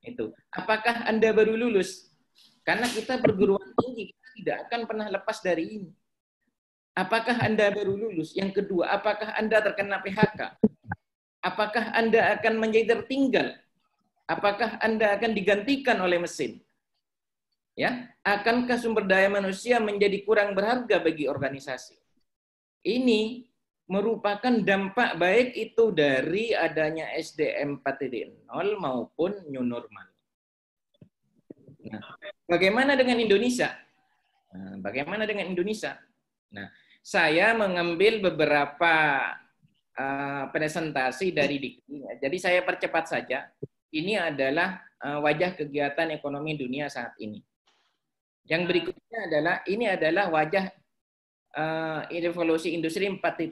Itu. Apakah Anda baru lulus? Karena kita perguruan tinggi, kita tidak akan pernah lepas dari ini. Apakah Anda baru lulus? Yang kedua, apakah Anda terkena PHK? Apakah Anda akan menjadi tertinggal? Apakah Anda akan digantikan oleh mesin? Ya, akankah sumber daya manusia menjadi kurang berharga bagi organisasi? Ini merupakan dampak baik itu dari adanya SDM 4.0 maupun new normal. Nah, bagaimana dengan Indonesia? Nah, saya mengambil beberapa presentasi dari Dikti. Jadi saya percepat saja. Ini adalah wajah kegiatan ekonomi dunia saat ini. Yang berikutnya adalah ini adalah wajah revolusi industri 4.0,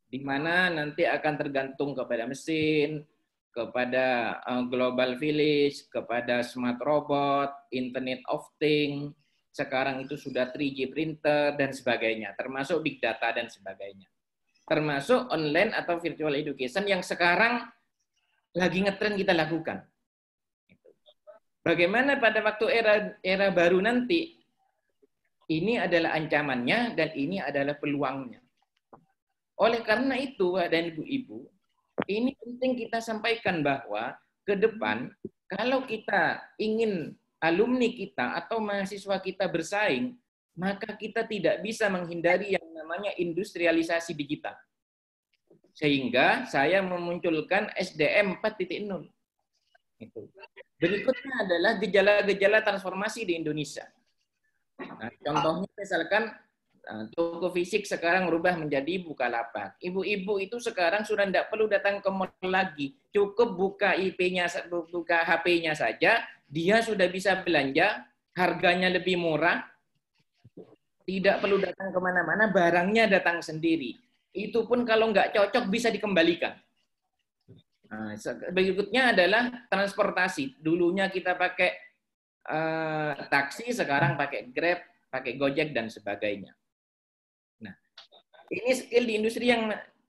di mana nanti akan tergantung kepada mesin, kepada global village, kepada smart robot, Internet of Things, sekarang itu sudah 3G printer dan sebagainya, termasuk big data dan sebagainya. Termasuk online atau virtual education yang sekarang lagi ngetren kita lakukan. Bagaimana pada waktu era baru nanti, ini adalah ancamannya dan ini adalah peluangnya. Oleh karena itu, dan ibu-ibu, ini penting kita sampaikan bahwa ke depan, kalau kita ingin alumni kita atau mahasiswa kita bersaing, maka kita tidak bisa menghindari yang namanya industrialisasi digital. Sehingga saya memunculkan SDM 4.0. Berikutnya adalah gejala-gejala transformasi di Indonesia. Nah, contohnya misalkan toko fisik sekarang berubah menjadi Bukalapak. Ibu-ibu itu sekarang sudah tidak perlu datang ke mall lagi. Cukup buka IP-nya, buka HP-nya saja, dia sudah bisa belanja, harganya lebih murah, tidak perlu datang kemana-mana, barangnya datang sendiri. Itu pun kalau nggak cocok bisa dikembalikan. Nah, berikutnya adalah transportasi. Dulunya kita pakai taksi, sekarang pakai Grab, pakai Gojek dan sebagainya. Nah, ini skill di industri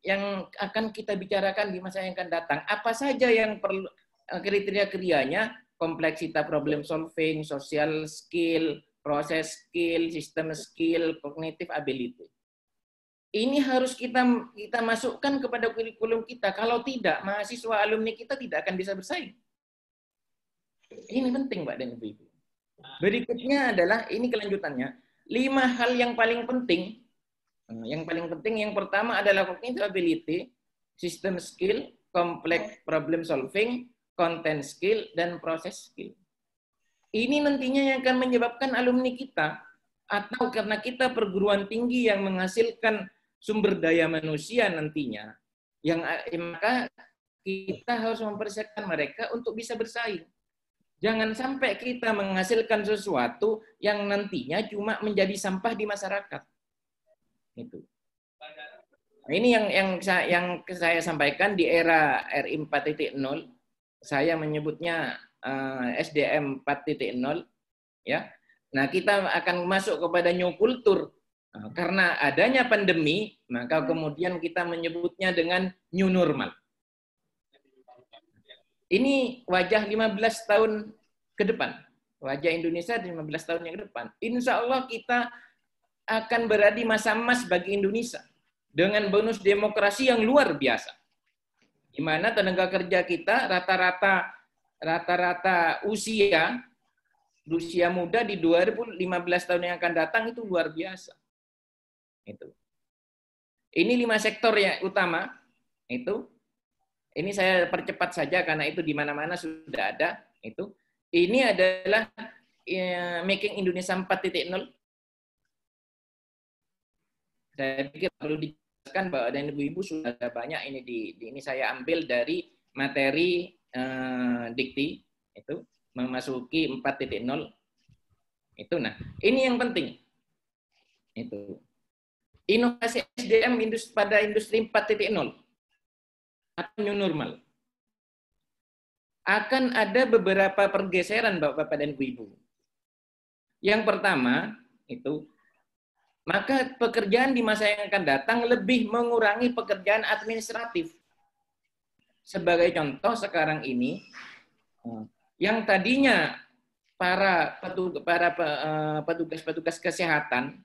yang akan kita bicarakan di masa yang akan datang. Apa saja yang perlu kriteria-kriterianya? Kompleksitas problem solving, social skill, proses skill, system skill, cognitive ability. Ini harus kita masukkan kepada kurikulum kita. Kalau tidak, mahasiswa alumni kita tidak akan bisa bersaing. Ini penting, Pak dan Ibu. Berikutnya adalah, ini kelanjutannya, 5 hal yang paling penting. Yang pertama adalah cognitive ability, system skill, complex problem solving, content skill, dan proses skill. Ini nantinya yang akan menyebabkan alumni kita, atau karena kita perguruan tinggi yang menghasilkan sumber daya manusia nantinya, maka kita harus mempersiapkan mereka untuk bisa bersaing. Jangan sampai kita menghasilkan sesuatu yang nantinya cuma menjadi sampah di masyarakat. Itu. Nah, ini yang saya sampaikan di era RI 4.0. Saya menyebutnya SDM 4.0. Ya. Nah, kita akan masuk kepada new culture. Karena adanya pandemi, maka kemudian kita menyebutnya dengan new normal. Ini wajah 15 tahun ke depan. Wajah Indonesia 15 tahun yang ke depan. Insya Allah kita akan berada di masa emas bagi Indonesia. Dengan bonus demokrasi yang luar biasa. Di mana tenaga kerja kita rata-rata usia muda di 2015 tahun yang akan datang itu luar biasa. Itu. Ini 5 sektor yang utama. Itu. Ini saya percepat saja karena itu di mana-mana sudah ada. Itu. Ini adalah Making Indonesia 4.0. Saya pikir perlu dijelaskan bahwa dan ibu-ibu sudah ada banyak ini saya ambil dari materi Dikti itu memasuki 4.0 itu. Nah, ini yang penting. Itu. Inovasi SDM pada industri 4.0 atau new normal. Akan ada beberapa pergeseran Bapak dan Ibu. Yang pertama, itu maka pekerjaan di masa yang akan datang lebih mengurangi pekerjaan administratif. Sebagai contoh sekarang ini, yang tadinya para petugas kesehatan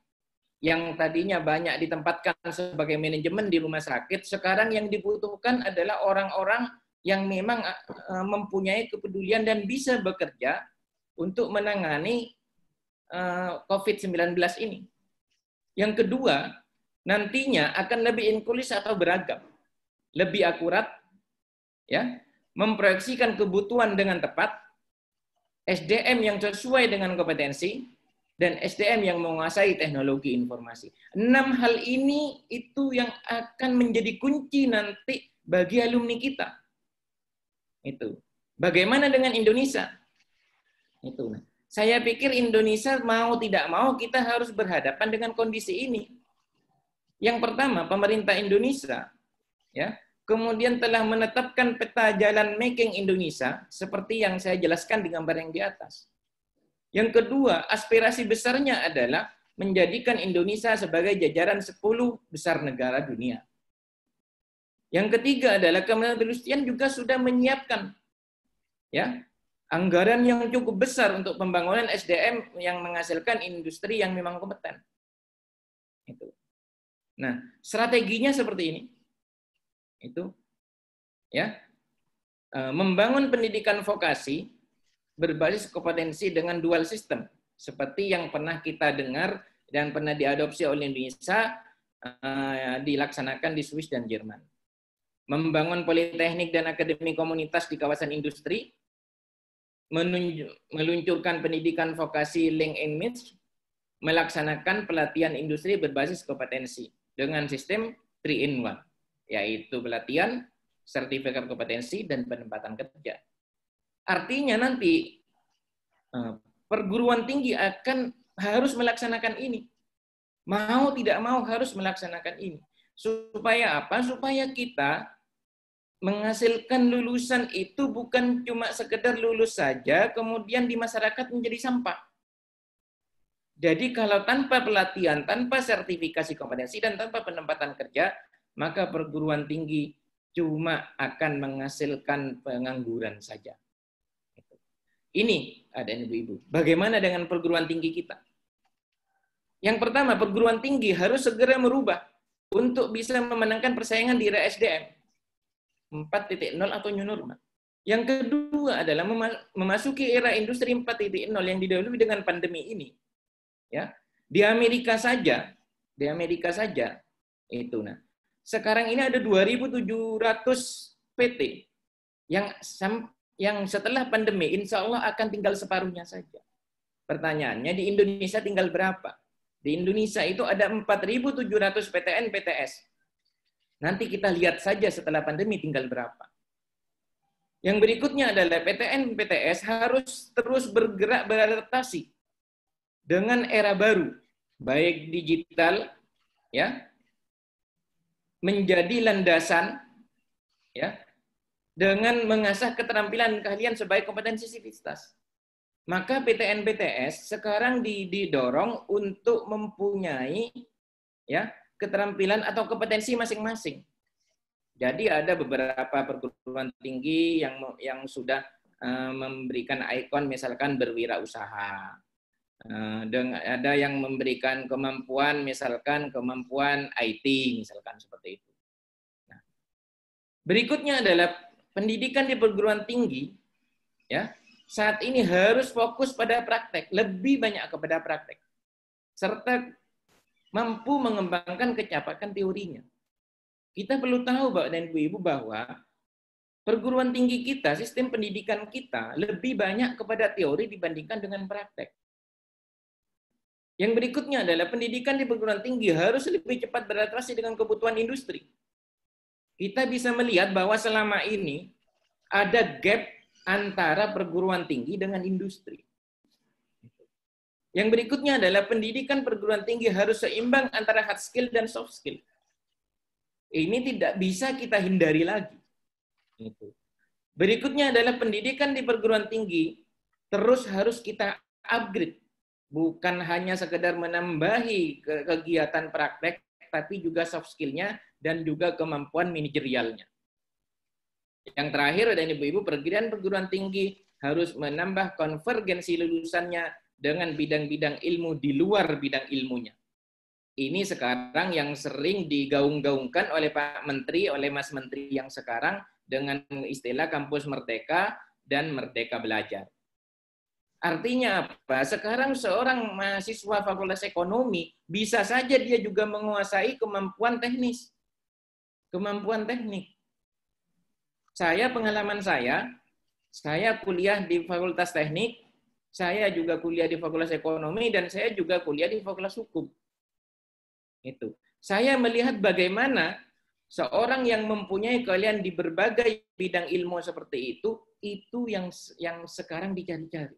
yang tadinya banyak ditempatkan sebagai manajemen di rumah sakit, sekarang yang dibutuhkan adalah orang-orang yang memang mempunyai kepedulian dan bisa bekerja untuk menangani COVID-19 ini. Yang kedua, nantinya akan lebih inklusif atau beragam, lebih akurat, ya, memproyeksikan kebutuhan dengan tepat, SDM yang sesuai dengan kompetensi, dan SDM yang menguasai teknologi informasi. 6 hal ini itu yang akan menjadi kunci nanti bagi alumni kita. Itu. Bagaimana dengan Indonesia? Itu. Saya pikir Indonesia mau tidak mau kita harus berhadapan dengan kondisi ini. Yang pertama, pemerintah Indonesia ya, kemudian telah menetapkan peta jalan Making Indonesia seperti yang saya jelaskan di gambar yang di atas. Yang kedua, aspirasi besarnya adalah menjadikan Indonesia sebagai jajaran 10 besar negara dunia. Yang ketiga adalah Kementerian Perindustrian juga sudah menyiapkan ya anggaran yang cukup besar untuk pembangunan SDM yang menghasilkan industri yang memang kompeten. Itu. Nah, strateginya seperti ini. Itu ya. Membangun pendidikan vokasi berbasis kompetensi dengan dual system, seperti yang pernah kita dengar dan pernah diadopsi oleh Indonesia, dilaksanakan di Swiss dan Jerman. Membangun politeknik dan akademi komunitas di kawasan industri, meluncurkan pendidikan vokasi link and match, melaksanakan pelatihan industri berbasis kompetensi dengan sistem 3-in-1, yaitu pelatihan, sertifikat kompetensi, dan penempatan kerja. Artinya nanti perguruan tinggi harus melaksanakan ini. Mau tidak mau harus melaksanakan ini. Supaya apa? Supaya kita menghasilkan lulusan itu bukan cuma sekedar lulus saja, kemudian di masyarakat menjadi sampah. Jadi kalau tanpa pelatihan, tanpa sertifikasi kompetensi, dan tanpa penempatan kerja, maka perguruan tinggi cuma akan menghasilkan pengangguran saja. Ini ada ibu-ibu. Bagaimana dengan perguruan tinggi kita? Yang pertama, perguruan tinggi harus segera merubah untuk bisa memenangkan persaingan di era SDM 4.0 atau new normal. Yang kedua adalah memasuki era industri 4.0 yang didahului dengan pandemi ini. Ya, di Amerika saja itu. Nah, sekarang ini ada 2.700 PT yang setelah pandemi insya Allah akan tinggal separuhnya saja. Pertanyaannya, di Indonesia tinggal berapa? Di Indonesia itu ada 4.700 PTN PTS. Nanti kita lihat saja setelah pandemi tinggal berapa. Yang berikutnya adalah PTN PTS harus terus bergerak beradaptasi dengan era baru, baik digital ya, menjadi landasan ya, dengan mengasah keterampilan keahlian sebagai kompetensi sivitas. Maka PTN PTS sekarang didorong untuk mempunyai ya keterampilan atau kompetensi masing-masing. Jadi ada beberapa perguruan tinggi yang sudah memberikan ikon misalkan berwirausaha. Ada yang memberikan kemampuan misalkan kemampuan IT misalkan seperti itu. Nah, berikutnya adalah pendidikan di perguruan tinggi ya saat ini harus fokus pada praktek, lebih banyak kepada praktek, serta mampu mengembangkan kecapakan teorinya. Kita perlu tahu Bapak dan Ibu bahwa perguruan tinggi kita, sistem pendidikan kita lebih banyak kepada teori dibandingkan dengan praktek. Yang berikutnya adalah pendidikan di perguruan tinggi harus lebih cepat beradaptasi dengan kebutuhan industri. Kita bisa melihat bahwa selama ini ada gap antara perguruan tinggi dengan industri. Yang berikutnya adalah pendidikan perguruan tinggi harus seimbang antara hard skill dan soft skill. Ini tidak bisa kita hindari lagi. Berikutnya adalah pendidikan di perguruan tinggi terus harus kita upgrade. Bukan hanya sekedar menambahi kegiatan praktek, tapi juga soft skill-nya dan juga kemampuan manajerialnya. Yang terakhir, dan ibu-ibu, perguruan tinggi harus menambah konvergensi lulusannya dengan bidang-bidang ilmu di luar bidang ilmunya. Ini sekarang yang sering digaung-gaungkan oleh Pak Menteri, oleh Mas Menteri yang sekarang, dengan istilah kampus merdeka dan merdeka belajar. Artinya apa? Sekarang seorang mahasiswa Fakultas Ekonomi bisa saja dia juga menguasai kemampuan teknis. Kemampuan teknik. Pengalaman saya kuliah di Fakultas Teknik, saya juga kuliah di Fakultas Ekonomi, dan saya juga kuliah di Fakultas Hukum. Itu. Saya melihat bagaimana seorang yang mempunyai keahlian di berbagai bidang ilmu seperti itu yang sekarang dicari-cari.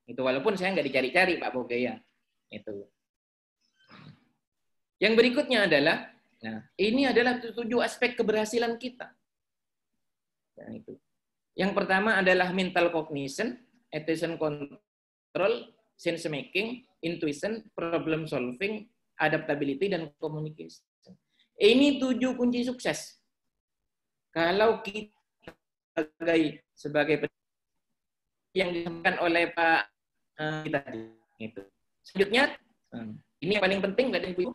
Itu walaupun saya nggak dicari-cari, Pak Boge ya. Itu. Yang berikutnya adalah, nah ini adalah 7 aspek keberhasilan kita. Nah, itu. Yang pertama adalah mental cognition, attention control, sense making, intuition, problem solving, adaptability, dan communication. Ini 7 kunci sukses. Kalau kita sebagai yang disampaikan oleh Pak tadi itu. Selanjutnya, ini yang paling penting Bapak dan Ibu.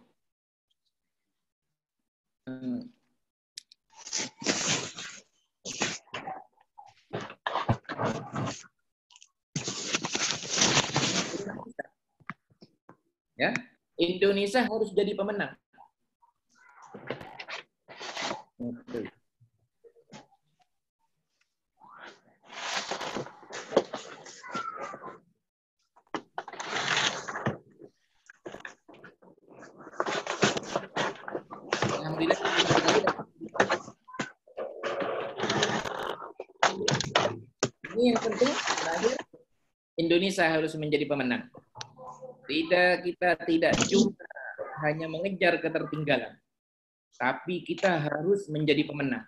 Ya, Indonesia harus jadi pemenang. Alhamdulillah. Ini yang penting, Indonesia harus menjadi pemenang. Kita tidak cuma hanya mengejar ketertinggalan, tapi kita harus menjadi pemenang.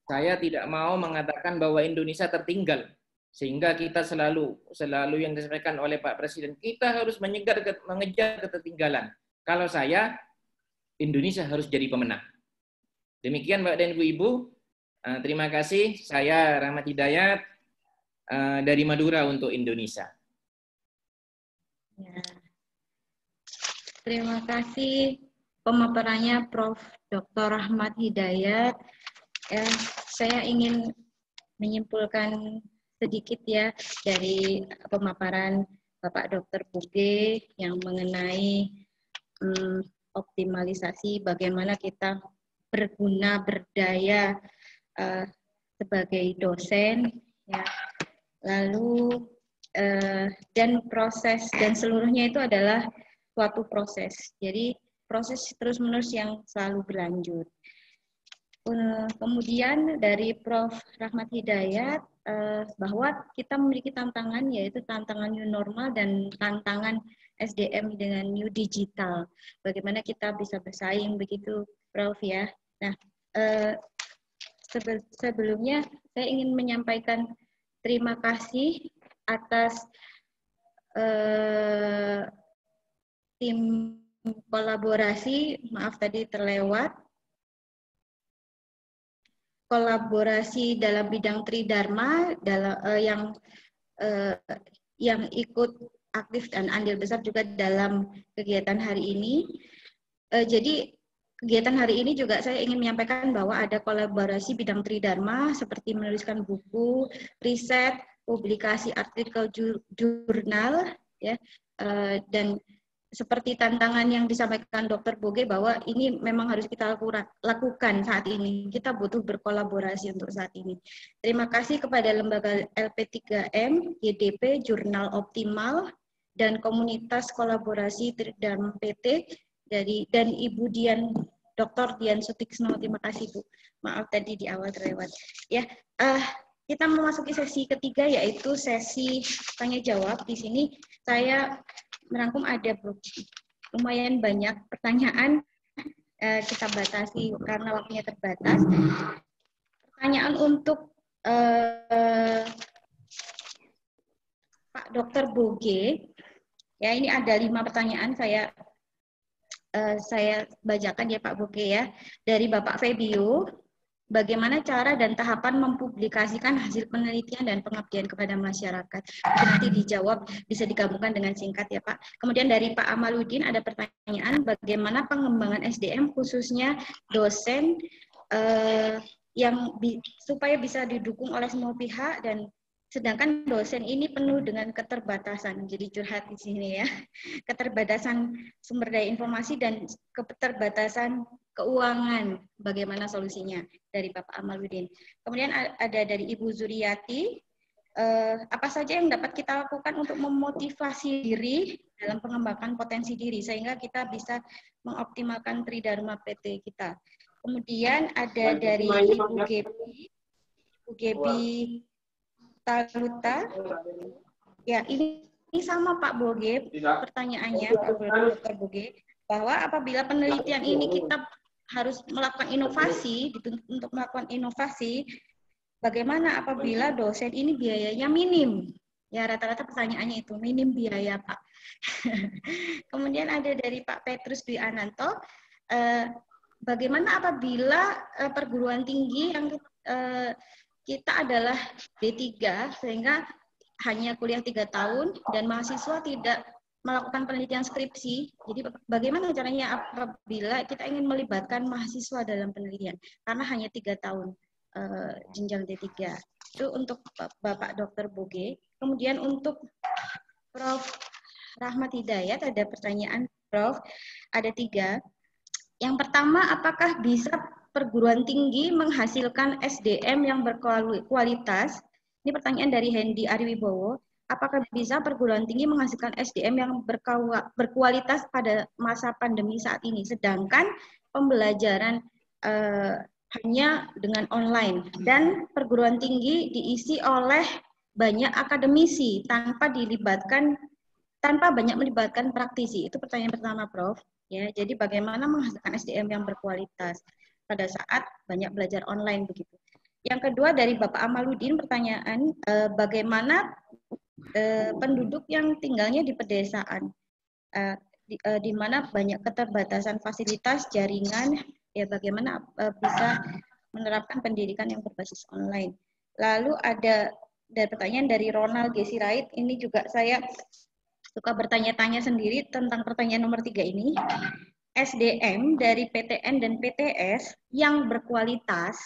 Saya tidak mau mengatakan bahwa Indonesia tertinggal, sehingga kita selalu yang disampaikan oleh Pak Presiden, kita harus mengejar ketertinggalan. Kalau saya, Indonesia harus jadi pemenang. Demikian Bapak dan Ibu-Ibu, terima kasih. Saya Rahmat Hidayat dari Madura untuk Indonesia. Ya. Terima kasih pemaparannya Prof. Dr. Rahmat Hidayat. Saya ingin menyimpulkan sedikit ya dari pemaparan Bapak Dr. Boge yang mengenai optimalisasi bagaimana kita berguna, berdaya sebagai dosen, ya. Lalu dan proses dan seluruhnya itu adalah suatu proses. Jadi proses terus-menerus yang selalu berlanjut. Kemudian dari Prof. Rahmat Hidayat bahwa kita memiliki tantangan, yaitu tantangan new normal dan tantangan SDM dengan new digital. Bagaimana kita bisa bersaing begitu, Prof ya. Nah, sebelumnya saya ingin menyampaikan terima kasih atas tim kolaborasi, maaf tadi terlewat, kolaborasi dalam bidang Tridharma yang ikut aktif dan andil besar juga dalam kegiatan hari ini. Jadi kegiatan hari ini juga saya ingin menyampaikan bahwa ada kolaborasi bidang Tridharma seperti menuliskan buku, riset, publikasi artikel jurnal, ya, dan seperti tantangan yang disampaikan Dr. Boge bahwa ini memang harus kita lakukan saat ini. Kita butuh berkolaborasi untuk saat ini. Terima kasih kepada lembaga LP3M, YDP, Jurnal Optimal, dan komunitas kolaborasi Tridharma PT dan Ibu Dr. Dian Sutikno. Terima kasih Bu. Maaf tadi di awal terlewat. Ya, kita memasuki sesi ketiga yaitu sesi tanya jawab. Di sini saya merangkum ada lumayan banyak pertanyaan, kita batasi karena waktunya terbatas. Pertanyaan untuk Pak Dr. Boge, ya ini ada 5 pertanyaan saya bacakan ya Pak Boge ya. Dari Bapak Febio, bagaimana cara dan tahapan mempublikasikan hasil penelitian dan pengabdian kepada masyarakat? Nanti dijawab, bisa digabungkan dengan singkat ya Pak. Kemudian dari Pak Amaludin ada pertanyaan, bagaimana pengembangan SDM khususnya dosen supaya bisa didukung oleh semua pihak, dan sedangkan dosen ini penuh dengan keterbatasan. Jadi curhat di sini ya. Keterbatasan sumber daya informasi dan keterbatasan keuangan. Bagaimana solusinya dari Bapak Amaluddin. Kemudian ada dari Ibu Zuriati. Apa saja yang dapat kita lakukan untuk memotivasi diri dalam pengembangan potensi diri sehingga kita bisa mengoptimalkan Tridharma PT kita. Kemudian ada dari Ibu Gebi Taluta. Ya, ini sama Pak Boge pertanyaannya, Pak Dr. Boge, bahwa apabila penelitian ini kita harus melakukan inovasi, untuk melakukan inovasi, bagaimana apabila dosen ini biayanya minim? Ya, rata-rata pertanyaannya itu, minim biaya, Pak. Kemudian ada dari Pak Petrus Dwi Ananto, bagaimana apabila perguruan tinggi yang kita adalah D3, sehingga hanya kuliah 3 tahun, dan mahasiswa tidak melakukan penelitian skripsi. Jadi bagaimana caranya apabila kita ingin melibatkan mahasiswa dalam penelitian? Karena hanya 3 tahun. Jenjang D3. Itu untuk Bapak Dr. Boge. Kemudian untuk Prof. Rahmat Hidayat, ada pertanyaan Prof. Ada 3. Yang pertama, apakah bisa perguruan tinggi menghasilkan SDM yang berkualitas? Ini pertanyaan dari Hendy Ariwibowo. Apakah bisa perguruan tinggi menghasilkan SDM yang berkualitas pada masa pandemi saat ini? Sedangkan pembelajaran hanya dengan online, dan perguruan tinggi diisi oleh banyak akademisi tanpa banyak melibatkan praktisi. Itu pertanyaan pertama, Prof. Ya, jadi bagaimana menghasilkan SDM yang berkualitas pada saat banyak belajar online begitu. Yang kedua dari Bapak Amaluddin, pertanyaan bagaimana penduduk yang tinggalnya di pedesaan, di mana banyak keterbatasan fasilitas, jaringan, ya bagaimana bisa menerapkan pendidikan yang berbasis online. Lalu ada pertanyaan dari Ronald G. Sirait, ini juga saya suka bertanya-tanya sendiri tentang pertanyaan nomor 3 ini. SDM dari PTN dan PTS yang berkualitas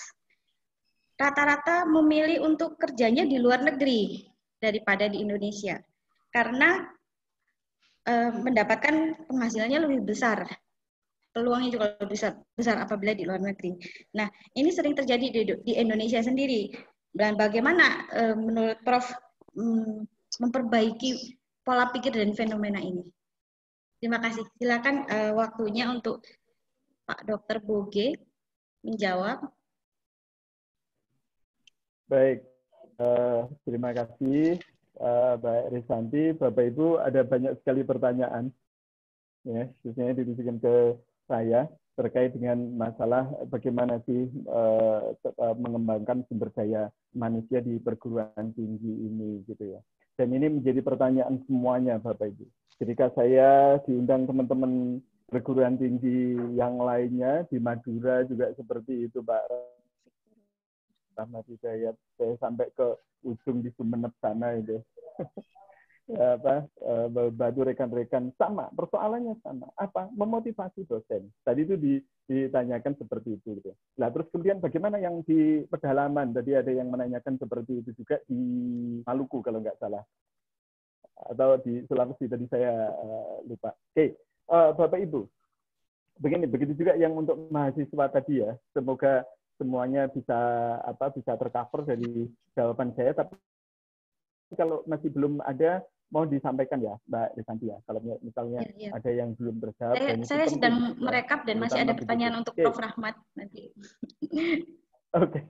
rata-rata memilih untuk kerjanya di luar negeri daripada di Indonesia. Karena mendapatkan penghasilannya lebih besar. Peluangnya juga lebih besar apabila di luar negeri. Nah, ini sering terjadi di Indonesia sendiri. Dan bagaimana menurut Prof memperbaiki pola pikir dan fenomena ini? Terima kasih. Silakan waktunya untuk Pak Dr. Boge menjawab. Baik, terima kasih Mbak Risanti. Bapak Ibu, ada banyak sekali pertanyaan, ya, khususnya ditujukan ke saya terkait dengan masalah bagaimana sih mengembangkan sumber daya manusia di perguruan tinggi ini, gitu ya. Dan ini menjadi pertanyaan semuanya, Bapak Ibu. Ketika saya diundang teman-teman perguruan tinggi yang lainnya di Madura juga seperti itu, Pak Rahmat Hidayat, saya sampai ke ujung di Sumeneb sana itu. Bantu rekan-rekan, sama, persoalannya sama. Apa? Memotivasi dosen. Tadi itu ditanyakan seperti itu. Gitu. Nah, terus kemudian bagaimana yang di pedalaman? Tadi ada yang menanyakan seperti itu juga di Maluku kalau nggak salah. Atau di Sulawesi, tadi saya lupa. Oke, Bapak Ibu, begitu juga yang untuk mahasiswa tadi ya. Semoga semuanya bisa tercover dari jawaban saya. Tapi kalau masih belum ada, mau disampaikan ya, Mbak Risanti ya. Kalau misalnya ada yang belum terjawab. Saya sedang merekap dan masih ada pertanyaan untuk Prof. Rahmat nanti. Oke.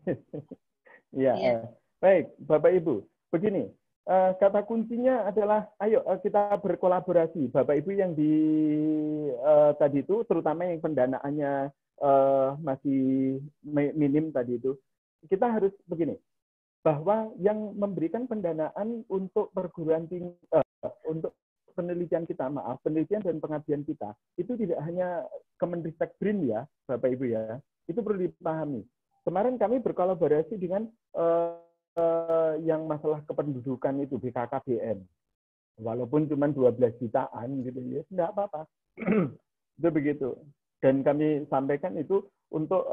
Ya, baik, Bapak Ibu. Begini, kata kuncinya adalah, ayo kita berkolaborasi. Bapak Ibu yang di tadi itu, terutama yang pendanaannya masih minim tadi itu, kita harus begini. Bahwa yang memberikan pendanaan untuk perguruan tinggi, untuk penelitian kita, penelitian dan pengabdian kita, itu tidak hanya Kemenristek BRIN ya, Bapak Ibu ya, itu perlu dipahami. Kemarin kami berkolaborasi dengan yang masalah kependudukan itu, BKKBN. Walaupun cuma 12 jutaan gitu ya, tidak apa-apa. Itu begitu. Dan kami sampaikan itu untuk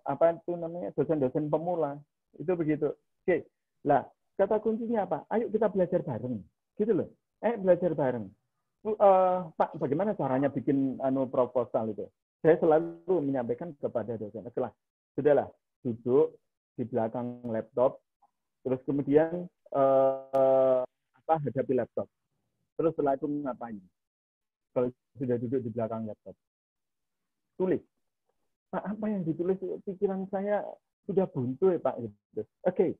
apa itu namanya dosen-dosen pemula. Itu begitu. Oke. Lah, kata kuncinya apa? Ayo kita belajar bareng. Gitu loh. Ayo belajar bareng. Pak, bagaimana caranya bikin proposal itu? Saya selalu menyampaikan kepada dosen, sudahlah, duduk di belakang laptop, terus kemudian hadapi laptop. Terus setelah itu ngapain? Kalau sudah duduk di belakang laptop, tulis. Pak, apa yang ditulis? Pikiran saya sudah buntu ya Pak. Oke,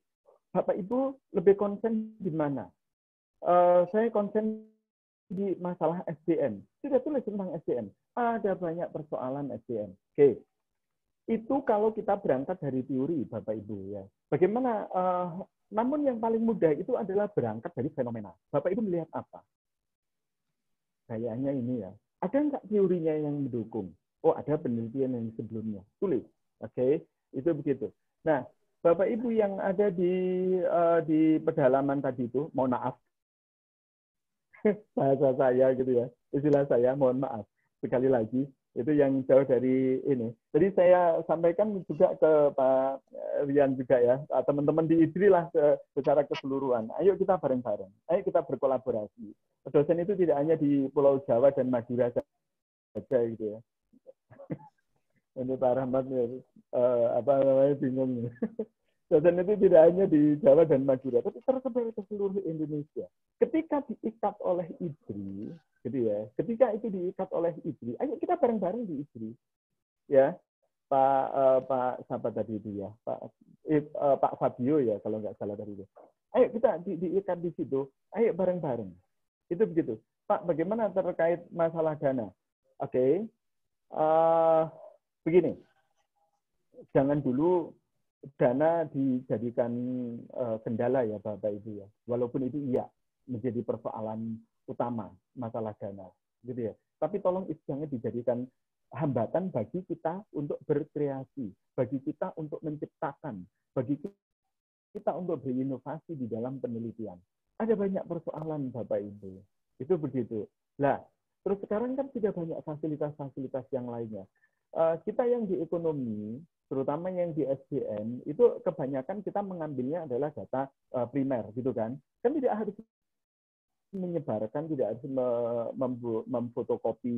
Bapak Ibu lebih konsen di mana? Saya konsen di masalah SDM. Sudah tulis tentang SDM. Ada banyak persoalan SDM. Oke. Itu kalau kita berangkat dari teori, Bapak Ibu ya. Bagaimana? Namun yang paling mudah itu adalah berangkat dari fenomena. Bapak Ibu melihat apa? Kayaknya ini ya. Ada nggak teorinya yang mendukung? Oh, ada penelitian yang sebelumnya. Tulis. Oke, itu begitu. Nah, Bapak Ibu yang ada di pedalaman tadi itu, mohon maaf. Bahasa saya gitu ya. Istilah saya, mohon maaf. Sekali lagi, itu yang jauh dari ini. Jadi saya sampaikan juga ke Pak Rian juga ya, teman-teman di IDRI lah secara keseluruhan. Ayo kita bareng-bareng, ayo kita berkolaborasi. Dosen itu tidak hanya di Pulau Jawa dan Madura saja gitu ya. Ini Pak Rahmat apa namanya bingung. Dosen itu tidak hanya di Jawa dan Madura, tapi tersebar ke seluruh Indonesia. Ketika diikat oleh IDRI, gitu ya. Ketika itu diikat oleh IDRI, ayo kita bareng-bareng di IDRI, ya. Pak siapa tadi itu ya, Pak Fabio ya kalau nggak salah tadi itu. Ayo kita diikat di situ, ayo bareng-bareng. Itu begitu. Pak, bagaimana terkait masalah dana? Oke. Begini, jangan dulu dana dijadikan kendala ya Bapak Ibu ya. Walaupun itu iya menjadi persoalan utama masalah dana, gitu ya. Tapi tolong jangan dijadikan hambatan bagi kita untuk berkreasi, bagi kita untuk menciptakan, bagi kita untuk berinovasi di dalam penelitian. Ada banyak persoalan Bapak Ibu. Itu begitu. Nah, terus sekarang kan sudah banyak fasilitas-fasilitas yang lainnya. Kita yang di ekonomi, terutama yang di SDM, itu kebanyakan kita mengambilnya adalah data primer, gitu kan? Kan tidak harus menyebarkan, tidak harus memfotokopi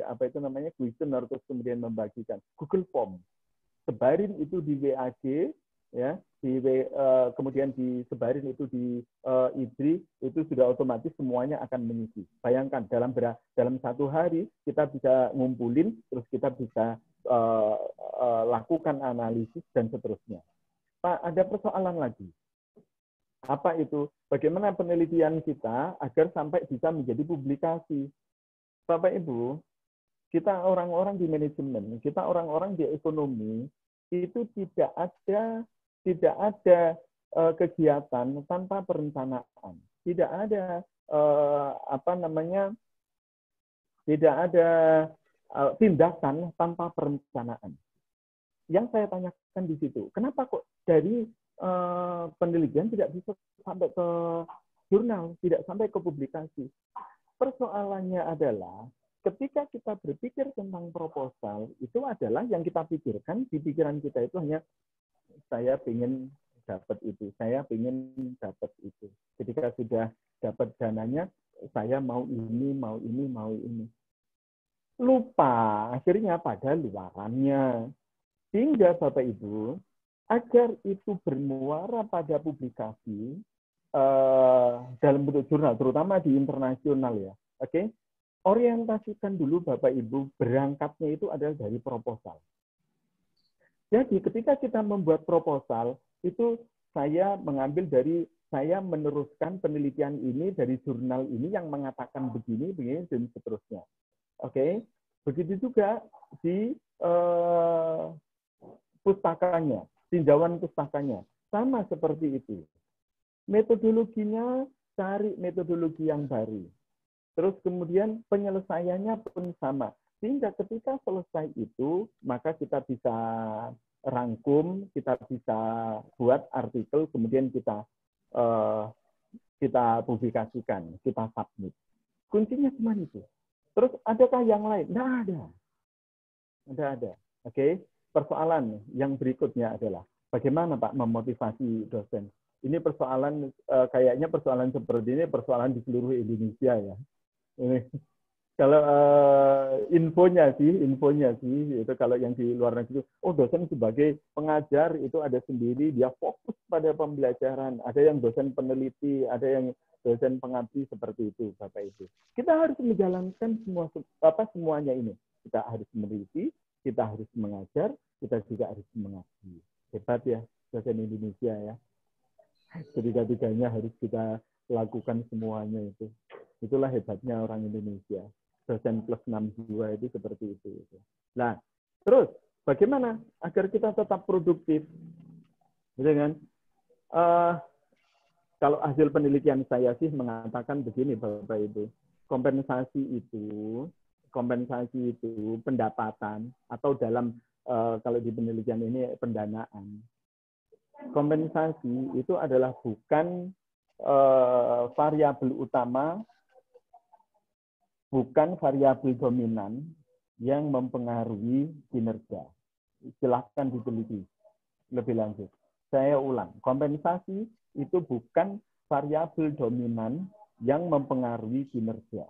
apa itu namanya kuesioner terus kemudian membagikan. Google Form, sebarin itu di WAG, ya, kemudian disebarin itu di IDRI, itu sudah otomatis semuanya akan mengisi. Bayangkan dalam satu hari kita bisa ngumpulin, terus kita bisa lakukan analisis dan seterusnya. Pak, ada persoalan lagi. Apa itu? Bagaimana penelitian kita agar sampai bisa menjadi publikasi? Bapak Ibu, kita orang-orang di manajemen, kita orang-orang di ekonomi, itu tidak ada kegiatan tanpa perencanaan. Tidak ada tidak ada tindakan tanpa perencanaan. Yang saya tanyakan di situ, kenapa kok dari penelitian tidak bisa sampai ke jurnal, tidak sampai ke publikasi? Persoalannya adalah ketika kita berpikir tentang proposal, itu adalah yang kita pikirkan, di pikiran kita itu hanya saya ingin dapat itu, saya ingin dapat itu. Ketika sudah dapat dananya, saya mau ini, mau ini, mau ini. Lupa akhirnya pada luarannya. Sehingga Bapak Ibu, agar itu bermuara pada publikasi dalam bentuk jurnal, terutama di internasional ya. Oke, orientasikan dulu Bapak Ibu, berangkatnya itu adalah dari proposal. Jadi ketika kita membuat proposal, itu saya mengambil dari, saya meneruskan penelitian ini dari jurnal ini yang mengatakan begini, begini, dan seterusnya. Oke, begitu juga di pustakanya, tinjauan pustakanya. Sama seperti itu. Metodologinya, cari metodologi yang baru. Terus kemudian penyelesaiannya pun sama. Sehingga ketika selesai itu, maka kita bisa rangkum, kita bisa buat artikel, kemudian kita publikasikan, kita submit. Kuncinya cuma itu. Terus adakah yang lain? Nggak ada. Nggak ada. Oke. persoalan yang berikutnya adalah bagaimana Pak memotivasi dosen. Ini persoalan kayaknya persoalan seperti ini persoalan di seluruh Indonesia ya. Ini kalau infonya sih itu kalau yang di luar negeri, oh dosen sebagai pengajar itu ada sendiri, dia fokus pada pembelajaran. Ada yang dosen peneliti, ada yang dosen pengabdi seperti itu, Bapak Ibu. Kita harus menjalankan semuanya ini. Kita harus meneliti, kita harus mengajar, kita juga harus mengabdi. Hebat ya dosen Indonesia ya. Ketiga-tiganya harus kita lakukan semuanya itu. Itulah hebatnya orang Indonesia. Dosen plus 62 itu seperti itu. Nah, terus bagaimana agar kita tetap produktif? Dengan kalau hasil penelitian saya sih mengatakan begini, Bapak Ibu, kompensasi itu pendapatan atau dalam kalau di penelitian ini pendanaan. Kompensasi itu adalah bukan variabel utama, bukan variabel dominan yang mempengaruhi kinerja. Silahkan diteliti lebih lanjut. Saya ulang, kompensasi itu bukan variabel dominan yang mempengaruhi kinerja.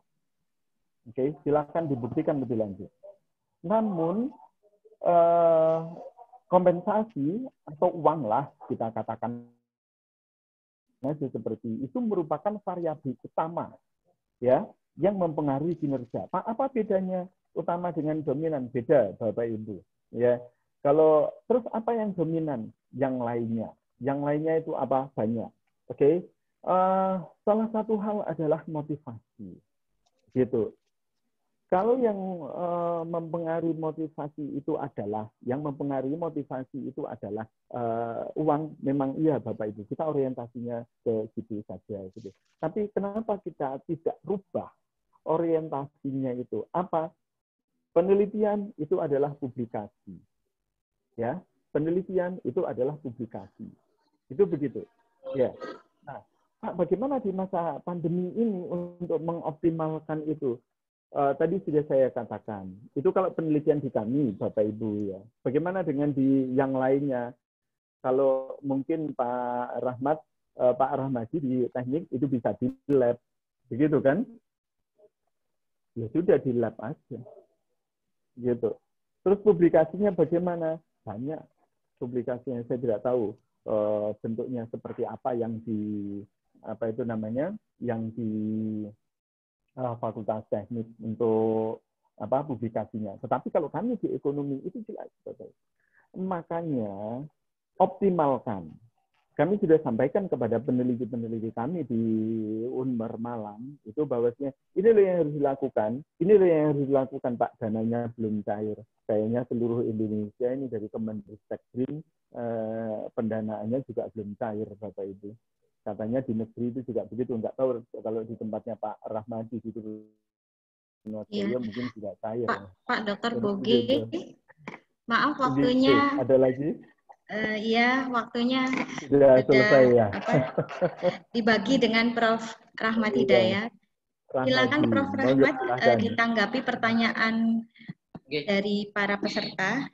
Oke, silahkan dibuktikan lebih lanjut. Namun, kompensasi atau uang lah kita katakan seperti itu merupakan variabel utama ya yang mempengaruhi kinerja. Apa bedanya utama dengan dominan? Beda, Bapak Ibu. Ya, kalau terus apa yang dominan? Yang lainnya. Yang lainnya itu apa? Banyak. Oke. Salah satu hal adalah motivasi. Gitu. Kalau yang mempengaruhi motivasi itu adalah uang, memang iya Bapak Ibu, kita orientasinya ke situ saja gitu. Tapi kenapa kita tidak rubah orientasinya itu? Apa? Penelitian itu adalah publikasi. Ya, penelitian itu adalah publikasi. Itu begitu. Ya. Nah, Pak, bagaimana di masa pandemi ini untuk mengoptimalkan itu? Tadi sudah saya katakan, itu kalau penelitian di kami, Bapak Ibu ya. Bagaimana dengan di yang lainnya? Kalau mungkin Pak Rahmadi di teknik itu bisa di lab, begitu kan? Ya sudah di lab aja, gitu. Terus publikasinya bagaimana? Banyak publikasinya, saya tidak tahu bentuknya seperti apa yang di yang di Fakultas Teknik untuk publikasinya. Tetapi kalau kami di ekonomi itu jelas. Makanya optimalkan. Kami sudah sampaikan kepada peneliti-peneliti kami di Unmer Malang itu bahwasanya ini loh yang harus dilakukan, Pak, dananya belum cair. Kayaknya seluruh Indonesia ini dari Kemendikbud pendanaannya juga belum cair, Bapak Ibu. Katanya di negeri itu juga begitu, nggak tahu kalau di tempatnya Pak Rahmadi gitu ya. mungkin tidak cair. Pak Dr. Boge, maaf waktunya. Ada lagi? Iya, waktunya sudah selesai ya. Dibagi dengan Prof. Rahmat Hidayat. Silakan Prof. Rahmat ditanggapi pertanyaan dari para peserta.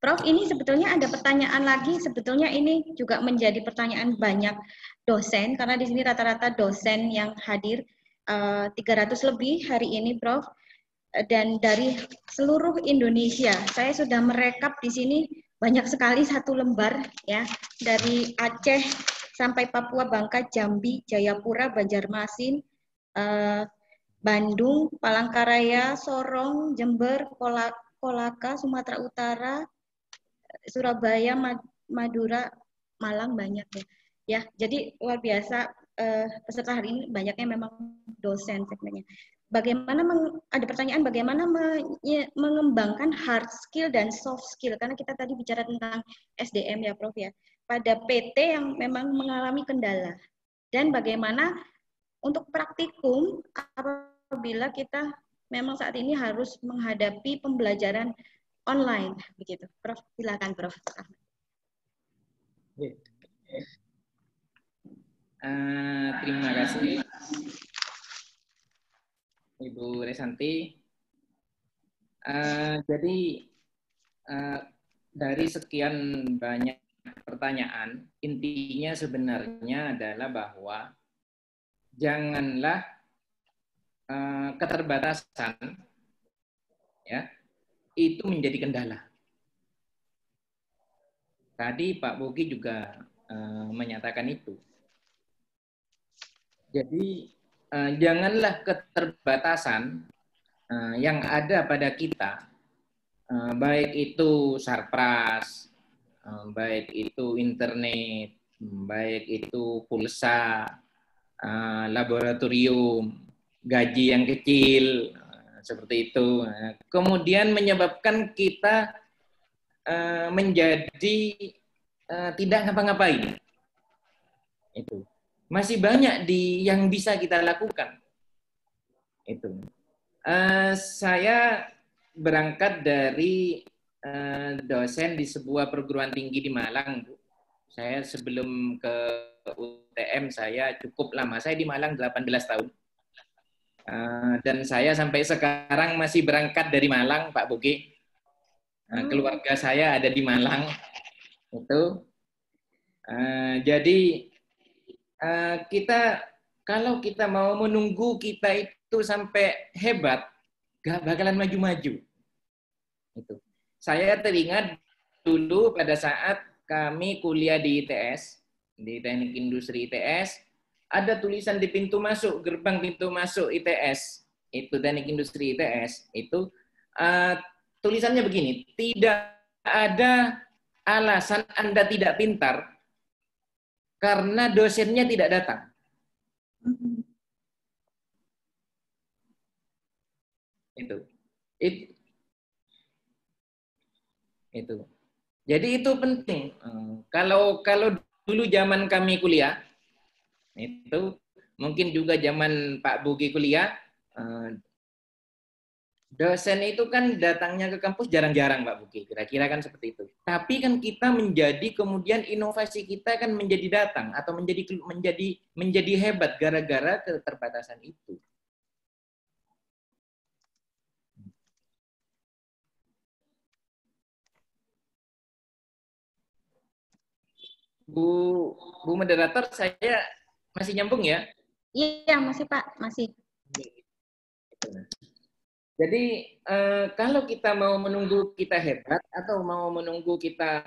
Prof, ini sebetulnya ada pertanyaan lagi, sebetulnya ini juga menjadi pertanyaan banyak dosen, karena di sini rata-rata dosen yang hadir 300 lebih hari ini, Prof. Dan dari seluruh Indonesia, saya sudah merekap di sini banyak sekali satu lembar, ya, dari Aceh sampai Papua, Bangka, Jambi, Jayapura, Banjarmasin, Bandung, Palangkaraya, Sorong, Jember, Kolaka, Sumatera Utara, Surabaya, Madura, Malang banyak ya. Ya, jadi luar biasa peserta hari ini banyaknya memang dosen segmennya. Bagaimana ada pertanyaan bagaimana mengembangkan hard skill dan soft skill, karena kita tadi bicara tentang SDM ya Prof ya, pada PT yang memang mengalami kendala, dan bagaimana untuk praktikum apabila kita memang saat ini harus menghadapi pembelajaran online begitu. Prof, silakan Prof. Terima kasih Ibu Resanti. Jadi dari sekian banyak pertanyaan, intinya sebenarnya adalah bahwa janganlah keterbatasan ya itu menjadi kendala. Tadi Pak Bogi juga menyatakan itu. Jadi janganlah keterbatasan yang ada pada kita, baik itu sarpras, baik itu internet, baik itu pulsa, laboratorium, gaji yang kecil, seperti itu. Kemudian menyebabkan kita menjadi tidak ngapa-ngapain. Itu masih banyak yang bisa kita lakukan. Itu saya berangkat dari dosen di sebuah perguruan tinggi di Malang, Bu. Saya sebelum ke UTM saya cukup lama. Saya di Malang 18 tahun. Dan saya sampai sekarang masih berangkat dari Malang, Pak Bogi. Keluarga saya ada di Malang. Itu. Jadi kita kalau kita mau menunggu kita itu sampai hebat, gak bakalan maju-maju. Itu. Saya teringat dulu pada saat kami kuliah di ITS, di Teknik Industri ITS, ada tulisan di pintu masuk, gerbang pintu masuk ITS, itu Teknik Industri ITS, itu tulisannya begini, tidak ada alasan Anda tidak pintar karena dosennya tidak datang. Itu. Jadi itu penting. Kalau dulu zaman kami kuliah, itu mungkin juga zaman Pak Bogi kuliah, dosen itu kan datangnya ke kampus jarang-jarang, Pak Bogi. Kira-kira kan seperti itu. Tapi kan kita menjadi kemudian inovasi kita kan menjadi datang atau menjadi hebat gara-gara keterbatasan itu. Bu moderator, saya masih nyambung ya? Iya, masih Pak, masih. Jadi kalau kita mau menunggu kita hebat atau mau menunggu kita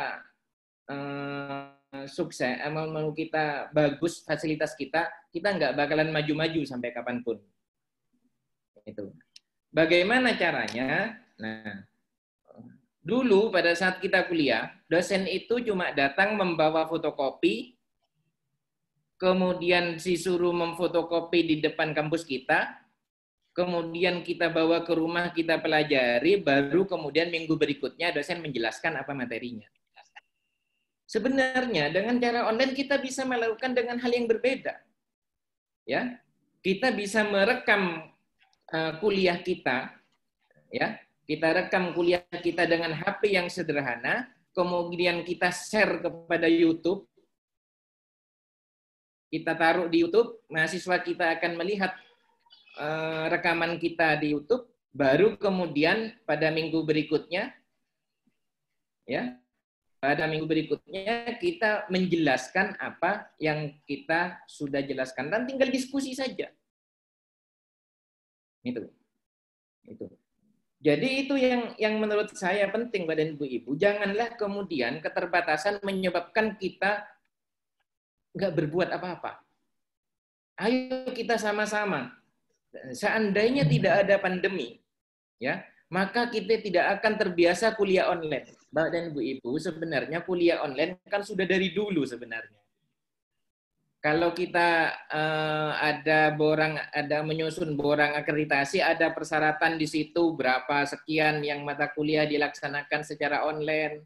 sukses, mau menunggu kita bagus fasilitas kita nggak bakalan maju-maju sampai kapanpun. Itu. Bagaimana caranya? Nah, dulu pada saat kita kuliah, dosen itu cuma datang membawa fotokopi, kemudian disuruh memfotokopi di depan kampus kita, kemudian kita bawa ke rumah, kita pelajari, baru kemudian minggu berikutnya dosen menjelaskan apa materinya. Sebenarnya dengan cara online kita bisa melakukan dengan hal yang berbeda. Ya, kita bisa merekam kuliah kita, ya. Kita rekam kuliah kita dengan HP yang sederhana, kemudian kita share kepada YouTube. Kita taruh di YouTube, mahasiswa kita akan melihat rekaman kita di YouTube, baru kemudian pada minggu berikutnya, ya, pada minggu berikutnya kita menjelaskan apa yang kita sudah jelaskan dan tinggal diskusi saja. Itu. Jadi itu yang menurut saya penting, Bapak dan Ibu. Janganlah kemudian keterbatasan menyebabkan kita nggak berbuat apa-apa. Ayo kita sama-sama. Seandainya tidak ada pandemi, ya, maka kita tidak akan terbiasa kuliah online. Bapak dan Ibu, sebenarnya kuliah online kan sudah dari dulu sebenarnya. Kalau kita ada menyusun borang akreditasi, ada persyaratan di situ berapa sekian yang mata kuliah dilaksanakan secara online,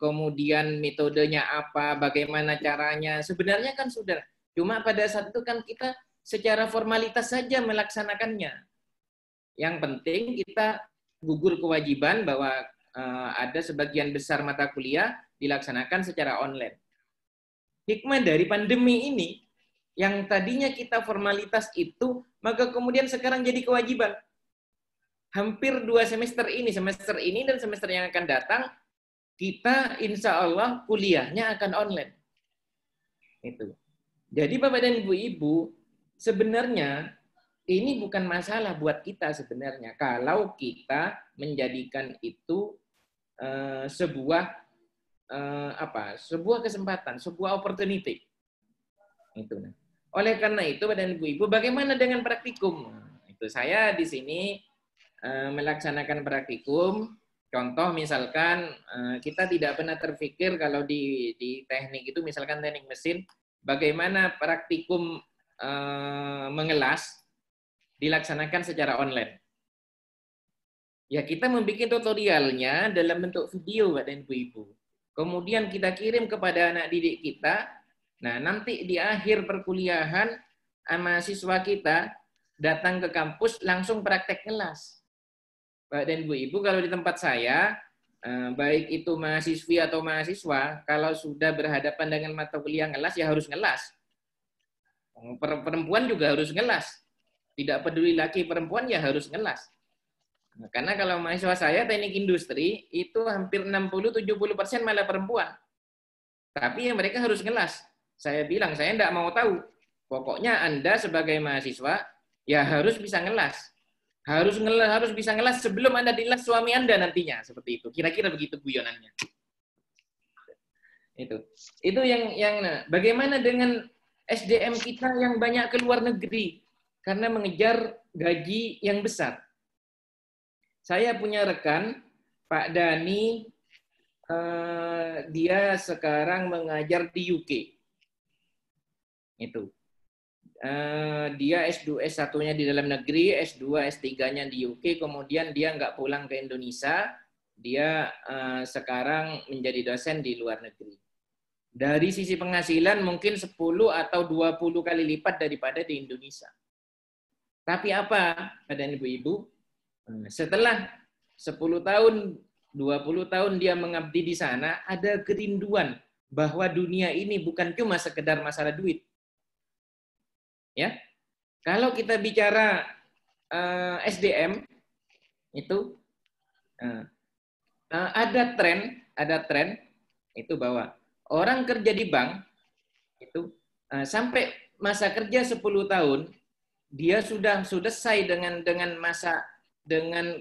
kemudian metodenya apa, bagaimana caranya, sebenarnya kan sudah. Cuma pada saat itu kan kita secara formalitas saja melaksanakannya. Yang penting kita gugur kewajiban bahwa ada sebagian besar mata kuliah dilaksanakan secara online. Hikmah dari pandemi ini, yang tadinya kita formalitas itu, maka kemudian sekarang jadi kewajiban. Hampir 2 semester ini dan semester yang akan datang, kita insya Allah kuliahnya akan online. Itu. Jadi Bapak dan Ibu-ibu, sebenarnya ini bukan masalah buat kita sebenarnya kalau kita menjadikan itu sebuah sebuah kesempatan, sebuah opportunity. Itu. Oleh karena itu, Bapak dan Ibu-ibu, bagaimana dengan praktikum? Itu saya di sini melaksanakan praktikum. Contoh misalkan kita tidak pernah terpikir kalau di teknik itu, misalkan teknik mesin, bagaimana praktikum mengelas dilaksanakan secara online. Ya kita membuat tutorialnya dalam bentuk video, Pak dan Ibu-ibu. Kemudian kita kirim kepada anak didik kita. Nah nanti di akhir perkuliahan mahasiswa kita datang ke kampus langsung praktek ngelas. Pak dan Ibu-ibu, kalau di tempat saya, baik itu mahasiswi atau mahasiswa, kalau sudah berhadapan dengan mata kuliah ngelas, ya harus ngelas. Perempuan juga harus ngelas. Tidak peduli laki perempuan, ya harus ngelas. Nah, karena kalau mahasiswa saya, teknik industri, itu hampir 60-70% malah perempuan. Tapi ya mereka harus ngelas. Saya bilang, saya tidak mau tahu. Pokoknya Anda sebagai mahasiswa, ya harus bisa ngelas. Harus bisa ngelas sebelum Anda dilas suami Anda nantinya, seperti itu. Kira-kira begitu guyonannya. Itu yang bagaimana dengan SDM kita yang banyak ke luar negeri karena mengejar gaji yang besar. Saya punya rekan Pak Dani, dia sekarang mengajar di UK. Itu. Dia S2, S1-nya di dalam negeri, S2, S3-nya di UK, kemudian dia nggak pulang ke Indonesia, dia sekarang menjadi dosen di luar negeri. Dari sisi penghasilan mungkin 10 atau 20 kali lipat daripada di Indonesia. Tapi apa, Bapak dan Ibu-ibu? Setelah 10 tahun, 20 tahun dia mengabdi di sana, ada kerinduan bahwa dunia ini bukan cuma sekedar masalah duit. Ya, kalau kita bicara SDM itu ada tren itu bahwa orang kerja di bank itu sampai masa kerja 10 tahun dia sudah selesai dengan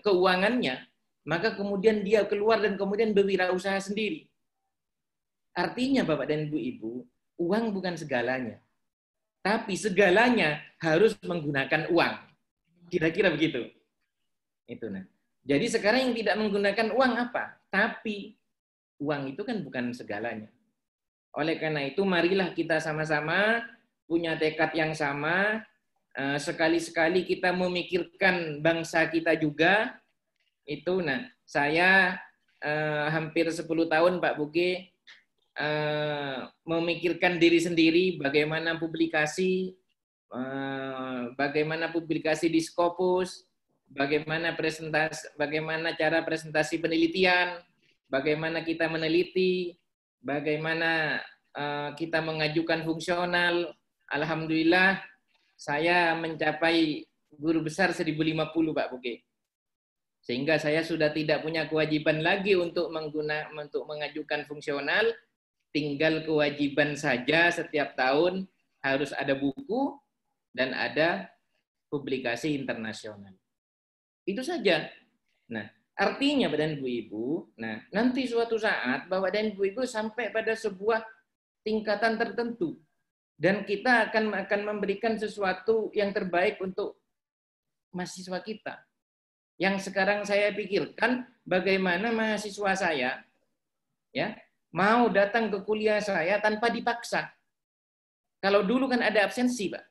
keuangannya, maka kemudian dia keluar dan kemudian berwirausaha sendiri. Artinya Bapak dan Ibu, uang bukan segalanya. Tapi segalanya harus menggunakan uang. Kira-kira begitu. Itu nah. Jadi sekarang yang tidak menggunakan uang apa? Tapi uang itu kan bukan segalanya. Oleh karena itu marilah kita sama-sama punya tekad yang sama. Sekali-sekali kita memikirkan bangsa kita juga. Itu nah, saya hampir 10 tahun Pak Buge memikirkan diri sendiri bagaimana publikasi di Scopus, bagaimana cara presentasi penelitian, bagaimana kita meneliti, bagaimana kita mengajukan fungsional. Alhamdulillah saya mencapai guru besar 1050 Pak Buge. Sehingga saya sudah tidak punya kewajiban lagi untuk mengajukan fungsional. Tinggal kewajiban saja setiap tahun harus ada buku dan ada publikasi internasional. Itu saja. Nah, artinya Bapak dan Ibu, nah nanti suatu saat Bapak dan Ibu sampai pada sebuah tingkatan tertentu dan kita akan memberikan sesuatu yang terbaik untuk mahasiswa kita. Yang sekarang saya pikirkan bagaimana mahasiswa saya ya mau datang ke kuliah saya tanpa dipaksa. Kalau dulu kan ada absensi, Pak.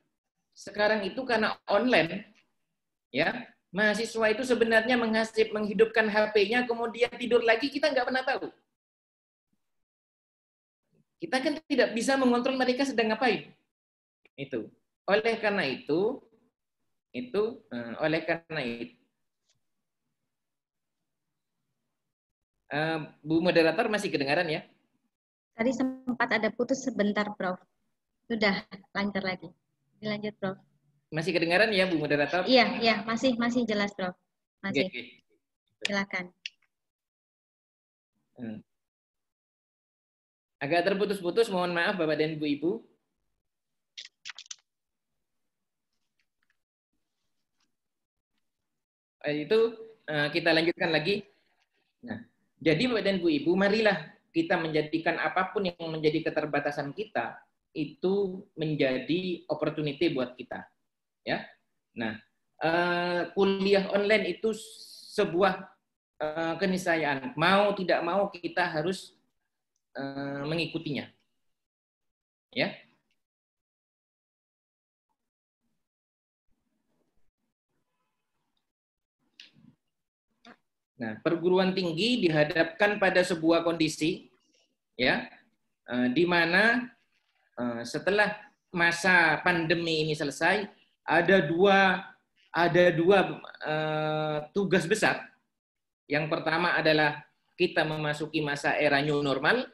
Sekarang itu karena online, ya mahasiswa itu sebenarnya menghidupkan HP-nya, kemudian tidur lagi, kita nggak pernah tahu. Kita kan tidak bisa mengontrol mereka sedang ngapain. Itu. Oleh karena itu, Bu moderator masih kedengaran ya? Tadi sempat ada putus sebentar, Prof. Sudah lancar lagi. Dilanjut, Prof. Masih kedengaran ya, Bu moderator? Iya, masih jelas, Prof. Masih. Okay. Silakan. Agak terputus-putus, mohon maaf Bapak dan Ibu-Ibu. Itu kita lanjutkan lagi. Nah, jadi Bapak dan Ibu-Ibu, marilah kita menjadikan apapun yang menjadi keterbatasan kita itu menjadi opportunity buat kita, ya. Nah, kuliah online itu sebuah keniscayaan. Mau tidak mau kita harus mengikutinya, ya. Nah, perguruan tinggi dihadapkan pada sebuah kondisi, ya, di mana setelah masa pandemi ini selesai, ada dua tugas besar. Yang pertama adalah kita memasuki masa era new normal.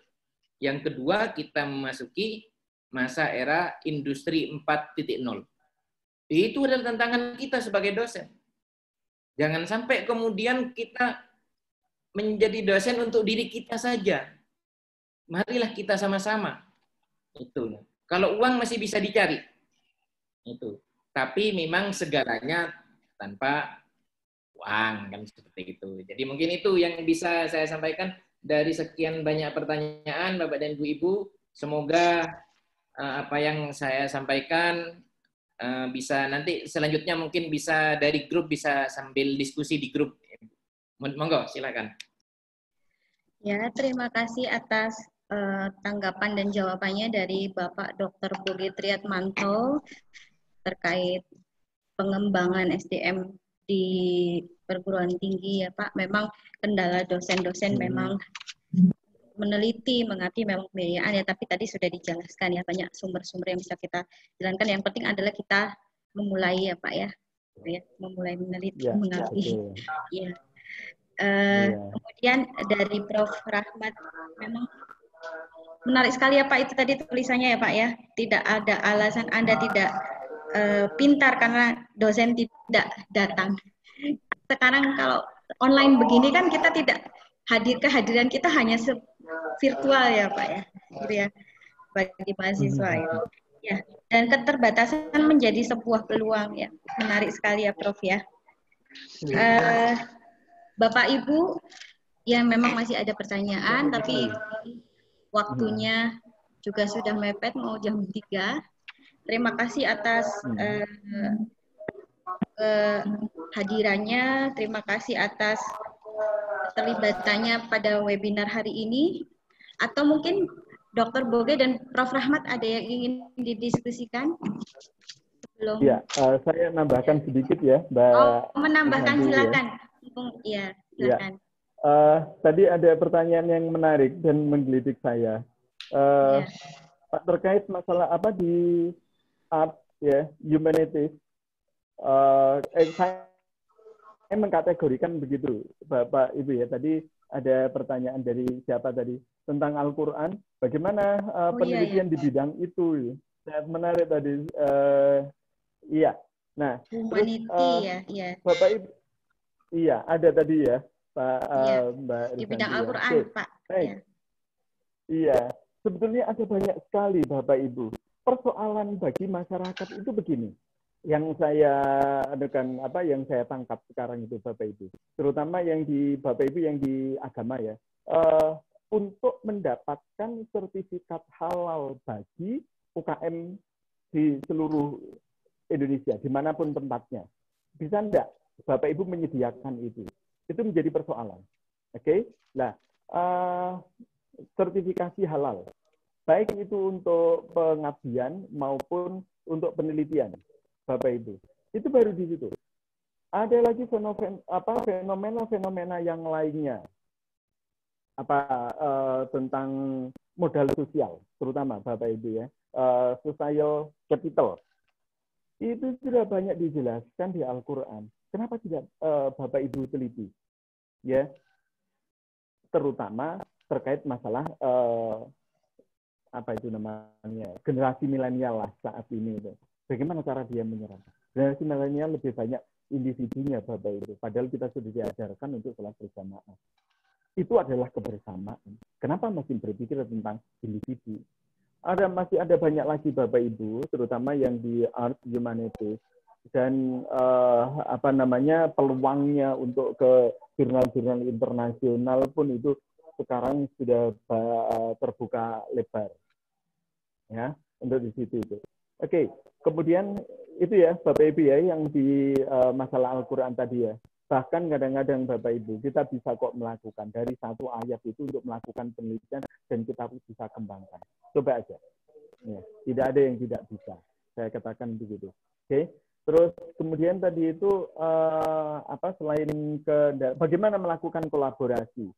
Yang kedua, kita memasuki masa era industri 4.0. Itu adalah tantangan kita sebagai dosen. Jangan sampai kemudian kita menjadi dosen untuk diri kita saja. Marilah kita sama-sama. Itu. Kalau uang masih bisa dicari. Itu. Tapi memang segalanya tanpa uang, kan seperti itu. Jadi mungkin itu yang bisa saya sampaikan dari sekian banyak pertanyaan Bapak dan Ibu. Semoga apa yang saya sampaikan bisa nanti selanjutnya mungkin bisa dari grup, bisa sambil diskusi di grup. Monggo, silakan. Ya, terima kasih atas tanggapan dan jawabannya dari Bapak Dr. Boge Triatmanto terkait pengembangan SDM di perguruan tinggi ya Pak. Memang kendala dosen-dosen memang meneliti, mengabdi memang pembiayaan ya, tapi tadi sudah dijelaskan ya, banyak sumber-sumber yang bisa kita jalankan. Yang penting adalah kita memulai ya Pak ya, memulai meneliti, mengabdi. Ya. Kemudian dari Prof. Rahmat, memang menarik sekali ya Pak itu tadi tulisannya ya Pak ya, tidak ada alasan Anda tidak pintar karena dosen tidak datang. Sekarang kalau online begini kan kita tidak kehadiran kita hanya virtual ya Pak ya, gitu ya, bagi mahasiswa ya. Ya, dan keterbatasan menjadi sebuah peluang ya, menarik sekali ya Prof ya. Bapak Ibu yang memang masih ada pertanyaan, tapi waktunya juga sudah mepet mau jam 3. Terima kasih atas kehadirannya, terima kasih atas keterlibatannya pada webinar hari ini. Atau mungkin Dr. Boge dan Prof. Rahmat ada yang ingin didiskusikan? Sebelum... Ya, saya nambahkan sedikit ya, Mbak. Oh, menambahkan silakan. Ya, silakan. Tadi ada pertanyaan yang menarik dan menggelitik saya. Terkait masalah apa di art ya, humanities. Saya mengkategorikan begitu, Bapak Ibu ya. Tadi ada pertanyaan dari siapa tadi tentang Al-Quran. Bagaimana penelitian di bidang itu? Sangat menarik tadi. Iya. Nah, humanity terus, ya. Bapak Ibu, iya ada tadi ya, Pak Mbak di bidang Al-Quran, Pak. Ya. Iya, sebetulnya ada banyak sekali Bapak Ibu. Persoalan bagi masyarakat itu begini. Yang saya adukan yang saya tangkap sekarang itu Bapak Ibu, terutama yang di Bapak Ibu yang di agama ya, untuk mendapatkan sertifikat halal bagi UKM di seluruh Indonesia dimanapun tempatnya, bisa enggak Bapak Ibu menyediakan itu menjadi persoalan. Oke, nah sertifikasi halal baik itu untuk pengabdian maupun untuk penelitian. Bapak Ibu, itu baru di situ. Ada lagi fenomena-fenomena yang lainnya, tentang modal sosial, terutama Bapak Ibu ya, social capital. Itu sudah banyak dijelaskan di Al-Quran. Kenapa tidak Bapak Ibu teliti? Ya, terutama terkait masalah generasi milenial lah saat ini itu. Bagaimana cara dia menyerap? Generasi milenial lebih banyak individunya Bapak Ibu. Padahal kita sudah diajarkan untuk sholat berjamaah. itu adalah kebersamaan. Kenapa masih berpikir tentang individu? Masih ada banyak lagi Bapak Ibu, terutama yang di art humanities dan peluangnya untuk ke jurnal-jurnal internasional pun itu sekarang sudah terbuka lebar, ya, untuk di situ itu. Oke, kemudian itu ya Bapak Ibu ya yang di masalah Al-Quran tadi ya. Bahkan kadang-kadang Bapak Ibu kita bisa kok melakukan dari satu ayat itu untuk melakukan penelitian dan kita bisa kembangkan. Coba aja. Ya, tidak ada yang tidak bisa. Saya katakan begitu. Oke. Terus kemudian tadi itu selain bagaimana melakukan kolaborasi?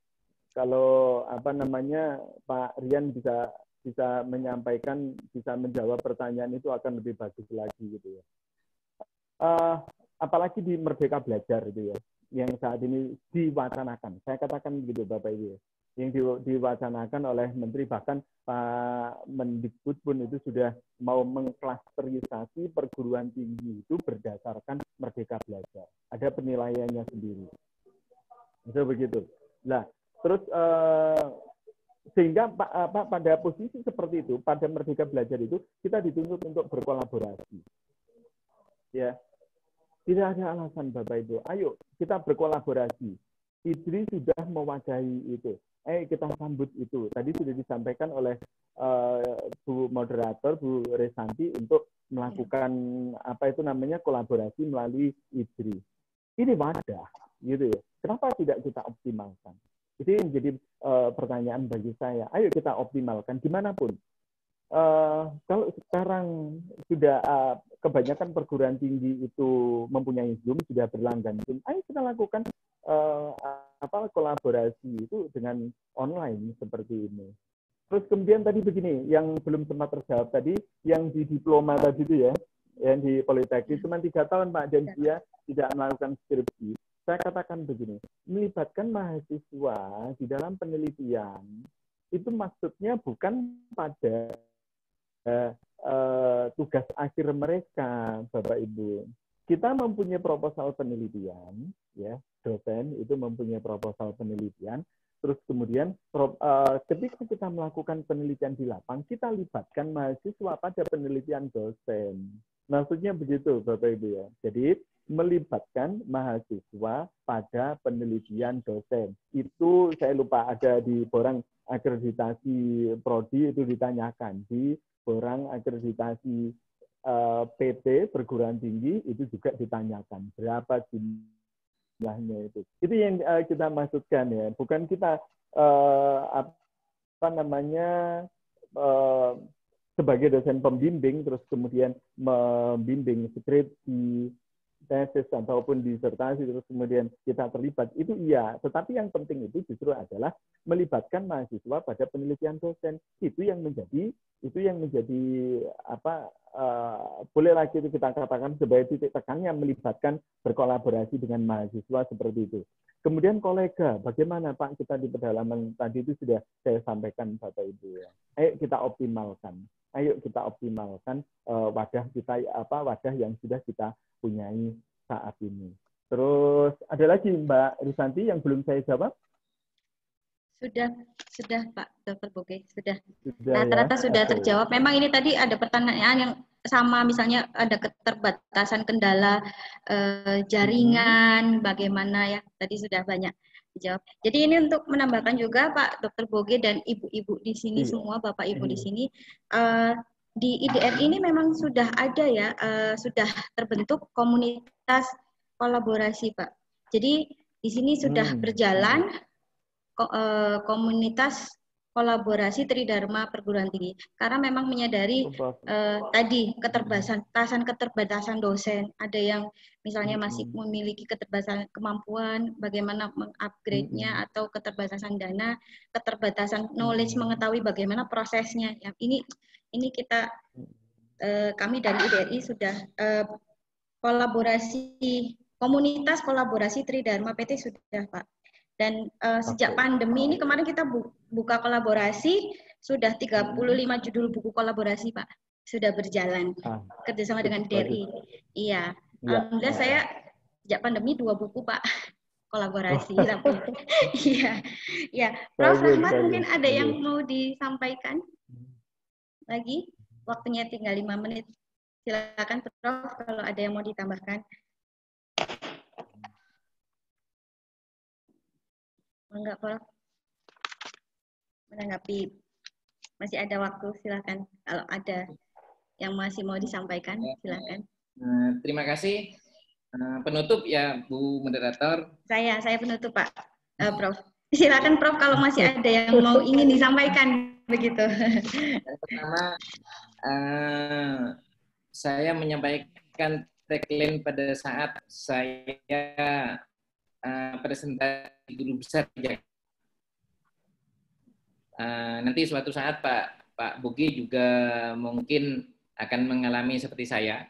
Kalau Pak Rian bisa menyampaikan, bisa menjawab pertanyaan itu akan lebih bagus lagi gitu ya. Apalagi di Merdeka Belajar itu ya, yang saat ini diwacanakan. Saya katakan begitu Bapak Ibu, yang diwacanakan oleh Menteri, bahkan Pak Mendikbud pun itu sudah mau mengklasterisasi perguruan tinggi itu berdasarkan Merdeka Belajar. Ada penilaiannya sendiri. Itu begitu. Nah, terus sehingga pada posisi seperti itu, pada Merdeka Belajar itu kita dituntut untuk berkolaborasi. Ya. Tidak ada alasan Bapak Ibu. Ayo kita berkolaborasi. IDRI sudah mewadahi itu. Kita sambut itu. Tadi sudah disampaikan oleh Bu Moderator, Bu Resanti untuk melakukan kolaborasi melalui IDRI. Ini wadah, gitu ya. Kenapa tidak kita optimalkan? Itu yang menjadi pertanyaan bagi saya. Ayo kita optimalkan dimanapun. Kalau sekarang sudah kebanyakan perguruan tinggi itu mempunyai Zoom, sudah berlangganan Zoom, ayo kita lakukan kolaborasi itu dengan online seperti ini. Terus kemudian tadi begini, yang belum sempat terjawab tadi, yang di diploma tadi itu ya, yang di Politeknik cuma 3 tahun Pak, dan dia tidak melakukan skripsi. Saya katakan begini, melibatkan mahasiswa di dalam penelitian itu maksudnya bukan pada tugas akhir mereka, Bapak Ibu. Kita mempunyai proposal penelitian, ya, dosen itu mempunyai proposal penelitian. Terus kemudian ketika kita melakukan penelitian di lapang, kita libatkan mahasiswa pada penelitian dosen. Maksudnya begitu, Bapak Ibu ya. Jadi melibatkan mahasiswa pada penelitian dosen. Itu saya lupa ada di borang akreditasi prodi itu ditanyakan, di borang akreditasi PT perguruan tinggi itu juga ditanyakan berapa jumlahnya itu. Itu yang kita maksudkan ya, bukan kita sebagai dosen pembimbing terus kemudian membimbing skripsi, tesis ataupun disertasi terus kemudian kita terlibat, itu iya, tetapi yang penting itu justru adalah melibatkan mahasiswa pada penelitian dosen. Itu yang menjadi boleh lagi itu kita katakan sebagai titik tekannya, melibatkan berkolaborasi dengan mahasiswa seperti itu. Kemudian kolega, bagaimana Pak, kita di pedalaman tadi itu sudah saya sampaikan Bapak Ibu ya. Ayo kita optimalkan. Wadah kita wadah yang sudah kita punyai saat ini. Terus ada lagi Mbak Risanti yang belum saya jawab? Sudah Pak Dr. Boge, sudah. Rata-rata sudah terjawab. Memang ini tadi ada pertanyaan yang sama, misalnya ada keterbatasan kendala jaringan, bagaimana ya, tadi sudah banyak dijawab. Jadi ini untuk menambahkan juga Pak Dr. Boge dan ibu-ibu di sini semua, Bapak Ibu di sini, di IDR ini memang sudah ada ya, sudah terbentuk komunitas kolaborasi Pak. Jadi di sini sudah berjalan komunitas kolaborasi Tridharma perguruan tinggi, karena memang menyadari tadi keterbatasan dosen, ada yang misalnya masih memiliki keterbatasan kemampuan, bagaimana mengupgrade-nya, atau keterbatasan dana, keterbatasan knowledge, mengetahui bagaimana prosesnya. Ya, ini kita kami dari IDRI sudah komunitas kolaborasi Tridharma PT sudah Pak. Dan sejak pandemi ini kemarin kita buka kolaborasi, sudah 35 judul buku kolaborasi Pak, sudah berjalan kerjasama dengan DRI. Iya, alhamdulillah saya sejak pandemi 2 buku Pak kolaborasi. Tapi iya, ya. Prof. Rahmat mungkin ada yang mau disampaikan lagi? Waktunya tinggal 5 menit. Silakan Prof. Kalau ada yang mau ditambahkan. Enggak, Prof. Menanggapi. Masih ada waktu, silakan. Kalau ada yang masih mau disampaikan, silakan. Terima kasih. Penutup ya Bu Moderator. Saya penutup Pak, Prof. Silakan Prof kalau masih ada yang mau ingin disampaikan begitu. Yang pertama, saya menyampaikan tagline pada saat saya presentasi guru besar. Nanti suatu saat Pak Bugi juga mungkin akan mengalami seperti saya.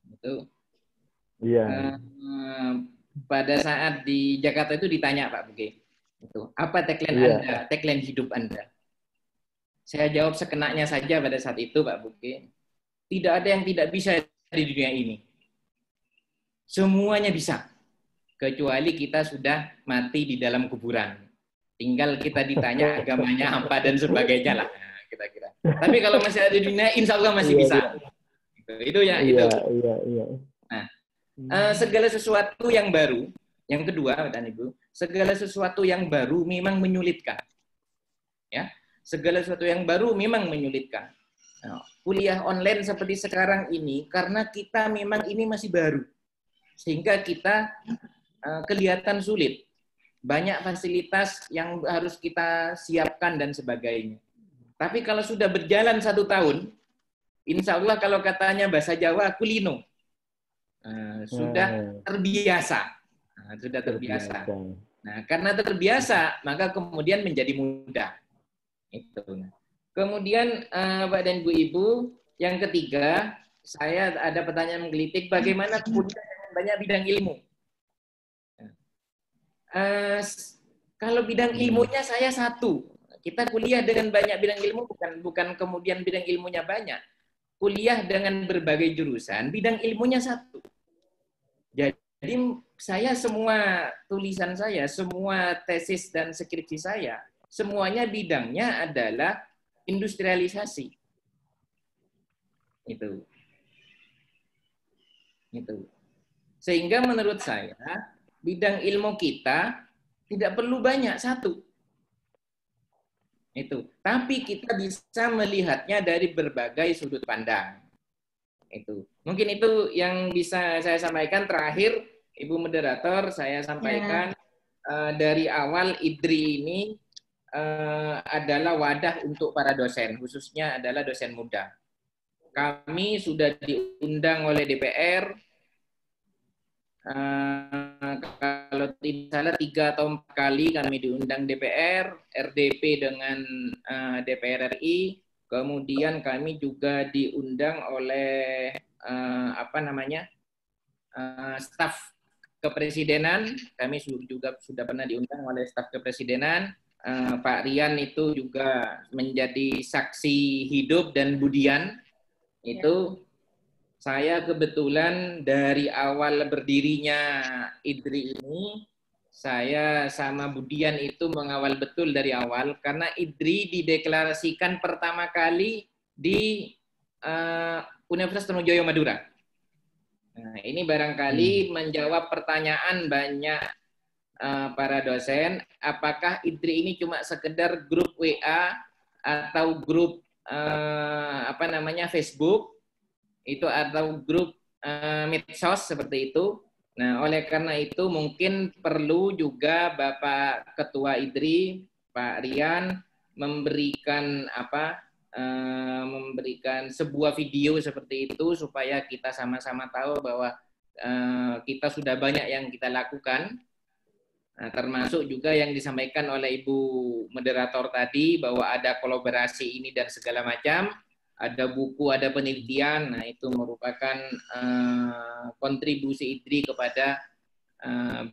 Itu. Iya. Pada saat di Jakarta itu ditanya Pak Bugi, itu apa tagline Anda, tagline hidup Anda? Saya jawab sekenanya saja pada saat itu Pak Bugi. Tidak ada yang tidak bisa di dunia ini. Semuanya bisa, kecuali kita sudah mati di dalam kuburan. Tinggal kita ditanya agamanya apa dan sebagainya lah, kira-kira. Tapi kalau masih ada di dunia, insya Allah masih bisa. Itu ya. Itu. Nah, segala sesuatu yang baru, yang kedua, dan Ibu, segala sesuatu yang baru memang menyulitkan. Ya, segala sesuatu yang baru memang menyulitkan. Nah, kuliah online seperti sekarang ini, karena kita memang ini masih baru, sehingga kita kelihatan sulit. Banyak fasilitas yang harus kita siapkan dan sebagainya. Tapi kalau sudah berjalan 1 tahun, insya Allah kalau katanya bahasa Jawa, kulino. Sudah terbiasa. Sudah terbiasa. Nah, karena terbiasa, maka kemudian menjadi mudah. Itu. Kemudian, Pak dan Bu Ibu, yang ketiga, saya ada pertanyaan menggelitik, bagaimana kuliah dengan banyak bidang ilmu? Kalau bidang ilmunya saya satu. Kita kuliah dengan banyak bidang ilmu, bukan kemudian bidang ilmunya banyak. Kuliah dengan berbagai jurusan, bidang ilmunya satu. Jadi saya semua tulisan saya, semua tesis dan skripsi saya, semuanya bidangnya adalah industrialisasi. Itu. Sehingga menurut saya, bidang ilmu kita tidak perlu banyak, satu. Itu. Tapi kita bisa melihatnya dari berbagai sudut pandang. Itu. Mungkin itu yang bisa saya sampaikan. Terakhir, Ibu Moderator, saya sampaikan dari awal IDRI ini adalah wadah untuk para dosen, khususnya adalah dosen muda. Kami sudah diundang oleh DPR, kalau tidak salah 3 atau 4 kali kami diundang DPR, RDP dengan DPR RI, kemudian kami juga diundang oleh staf kepresidenan, kami juga sudah pernah diundang oleh staf kepresidenan. Pak Rian itu juga menjadi saksi hidup dan Budian itu. Saya kebetulan dari awal berdirinya IDRI ini, saya sama Budian itu mengawal betul dari awal, karena IDRI dideklarasikan pertama kali di Universitas Trunojoyo Madura. Nah, ini barangkali menjawab pertanyaan banyak para dosen, apakah IDRI ini cuma sekedar grup WA atau grup Facebook, itu atau grup medsos seperti itu. Nah, oleh karena itu mungkin perlu juga Bapak Ketua IDRI, Pak Rian, memberikan memberikan sebuah video seperti itu supaya kita sama-sama tahu bahwa kita sudah banyak yang kita lakukan. Nah, termasuk juga yang disampaikan oleh Ibu Moderator tadi bahwa ada kolaborasi ini dan segala macam. Ada buku, ada penelitian, nah itu merupakan kontribusi IDRI kepada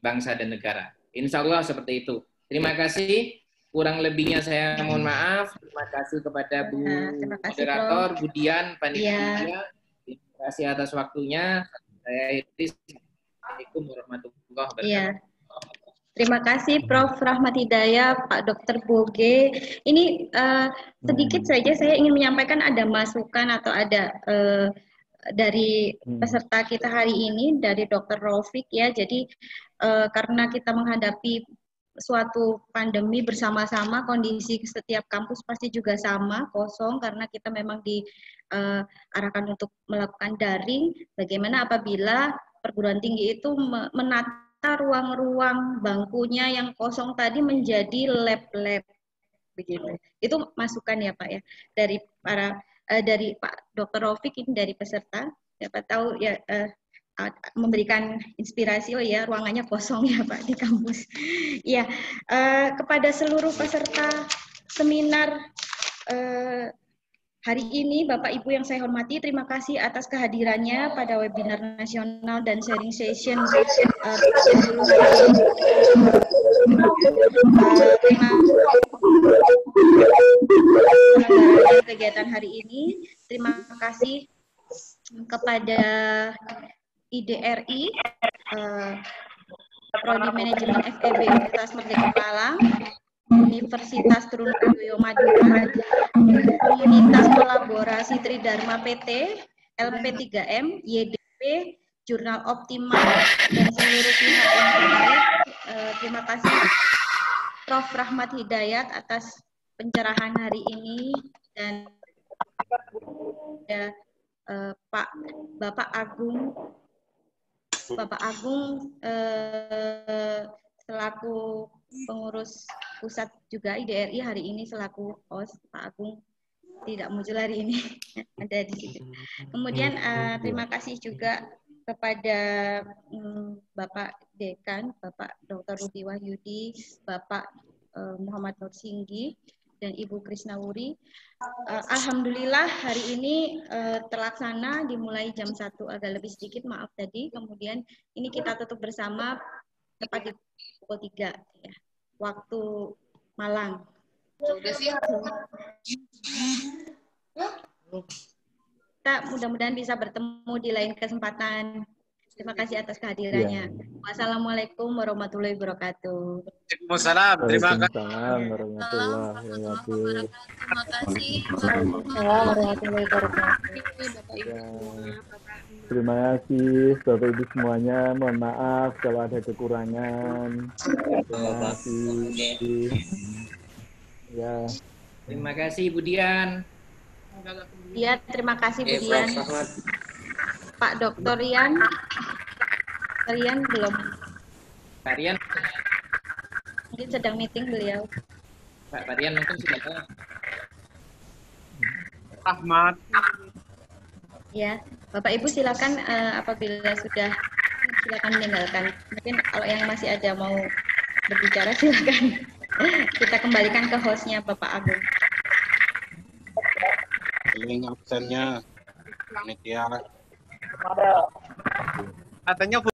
bangsa dan negara. Insya Allah seperti itu. Terima kasih. Kurang lebihnya saya mohon maaf. Terima kasih kepada Bu Moderator, Budian, panitia. Terima kasih atas waktunya. Saya Iris. Assalamualaikum warahmatullahi wabarakatuh. Terima kasih Prof. Rahmat Hidayat, Pak Dr. Boge. Ini sedikit saja saya ingin menyampaikan ada masukan atau ada dari peserta kita hari ini, dari Dr. Raufik ya. Jadi karena kita menghadapi suatu pandemi bersama-sama, kondisi setiap kampus pasti juga sama, kosong, karena kita memang diarahkan untuk melakukan daring. Bagaimana apabila perguruan tinggi itu menata ruang-ruang bangkunya yang kosong tadi menjadi lab-lab begitu. Itu masukan ya Pak ya dari dari Pak Dr. Raufik, ini dari peserta. Siapa tahu ya memberikan inspirasi, oh ya ruangannya kosong ya Pak di kampus. Ya, kepada seluruh peserta seminar hari ini, Bapak Ibu yang saya hormati, terima kasih atas kehadirannya pada webinar nasional dan sharing session kegiatan hari ini. Terima kasih kepada IDRI, Prodi Manajemen FEB Universitas Merdeka Malang, Universitas Trunojoyo Madura, Komunitas Kolaborasi Tridharma PT, LP3M, YDP, Jurnal Optima, dan seluruh pihak yang terkait. Terima kasih Prof. Rahmat Hidayat atas pencerahan hari ini, dan Bapak Agung selaku pengurus pusat juga IDRI hari ini selaku host. Pak Agung tidak muncul hari ini, ada di situ. Kemudian terima kasih juga kepada Bapak Dekan, Bapak Dr. Rudi Wahyudi, Bapak Muhammad Nur Singgi, dan Ibu Krisnawuri. Alhamdulillah hari ini terlaksana, dimulai jam 1 agak lebih sedikit, maaf tadi. Kemudian ini kita tutup bersama tepat di pukul 3 ya, waktu Malang. Kita mudah-mudahan bisa bertemu di lain kesempatan. Terima kasih atas kehadirannya. Wassalamualaikum warahmatullahi wabarakatuh. Waalaikumsalam. Terima kasih. Warahmatullahi wabarakatuh. Terima kasih. Warahmatullahi wabarakatuh. Terima kasih Bapak Ibu semuanya. Mohon maaf kalau ada kekurangan. Terima kasih. Ya. Terima kasih Bu Dian. Ya, terima kasih Bu Dian. Pak Dr. Rian. Rian belum. Pak Rian. Mungkin sedang meeting beliau. Pak Rian mungkin sudah tahu. Ahmad. Ya, Bapak Ibu silakan apabila sudah, silakan meninggalkan. Mungkin kalau yang masih ada mau berbicara silakan. Kita kembalikan ke hostnya Bapak Agung. Link absennya panitia. Katanya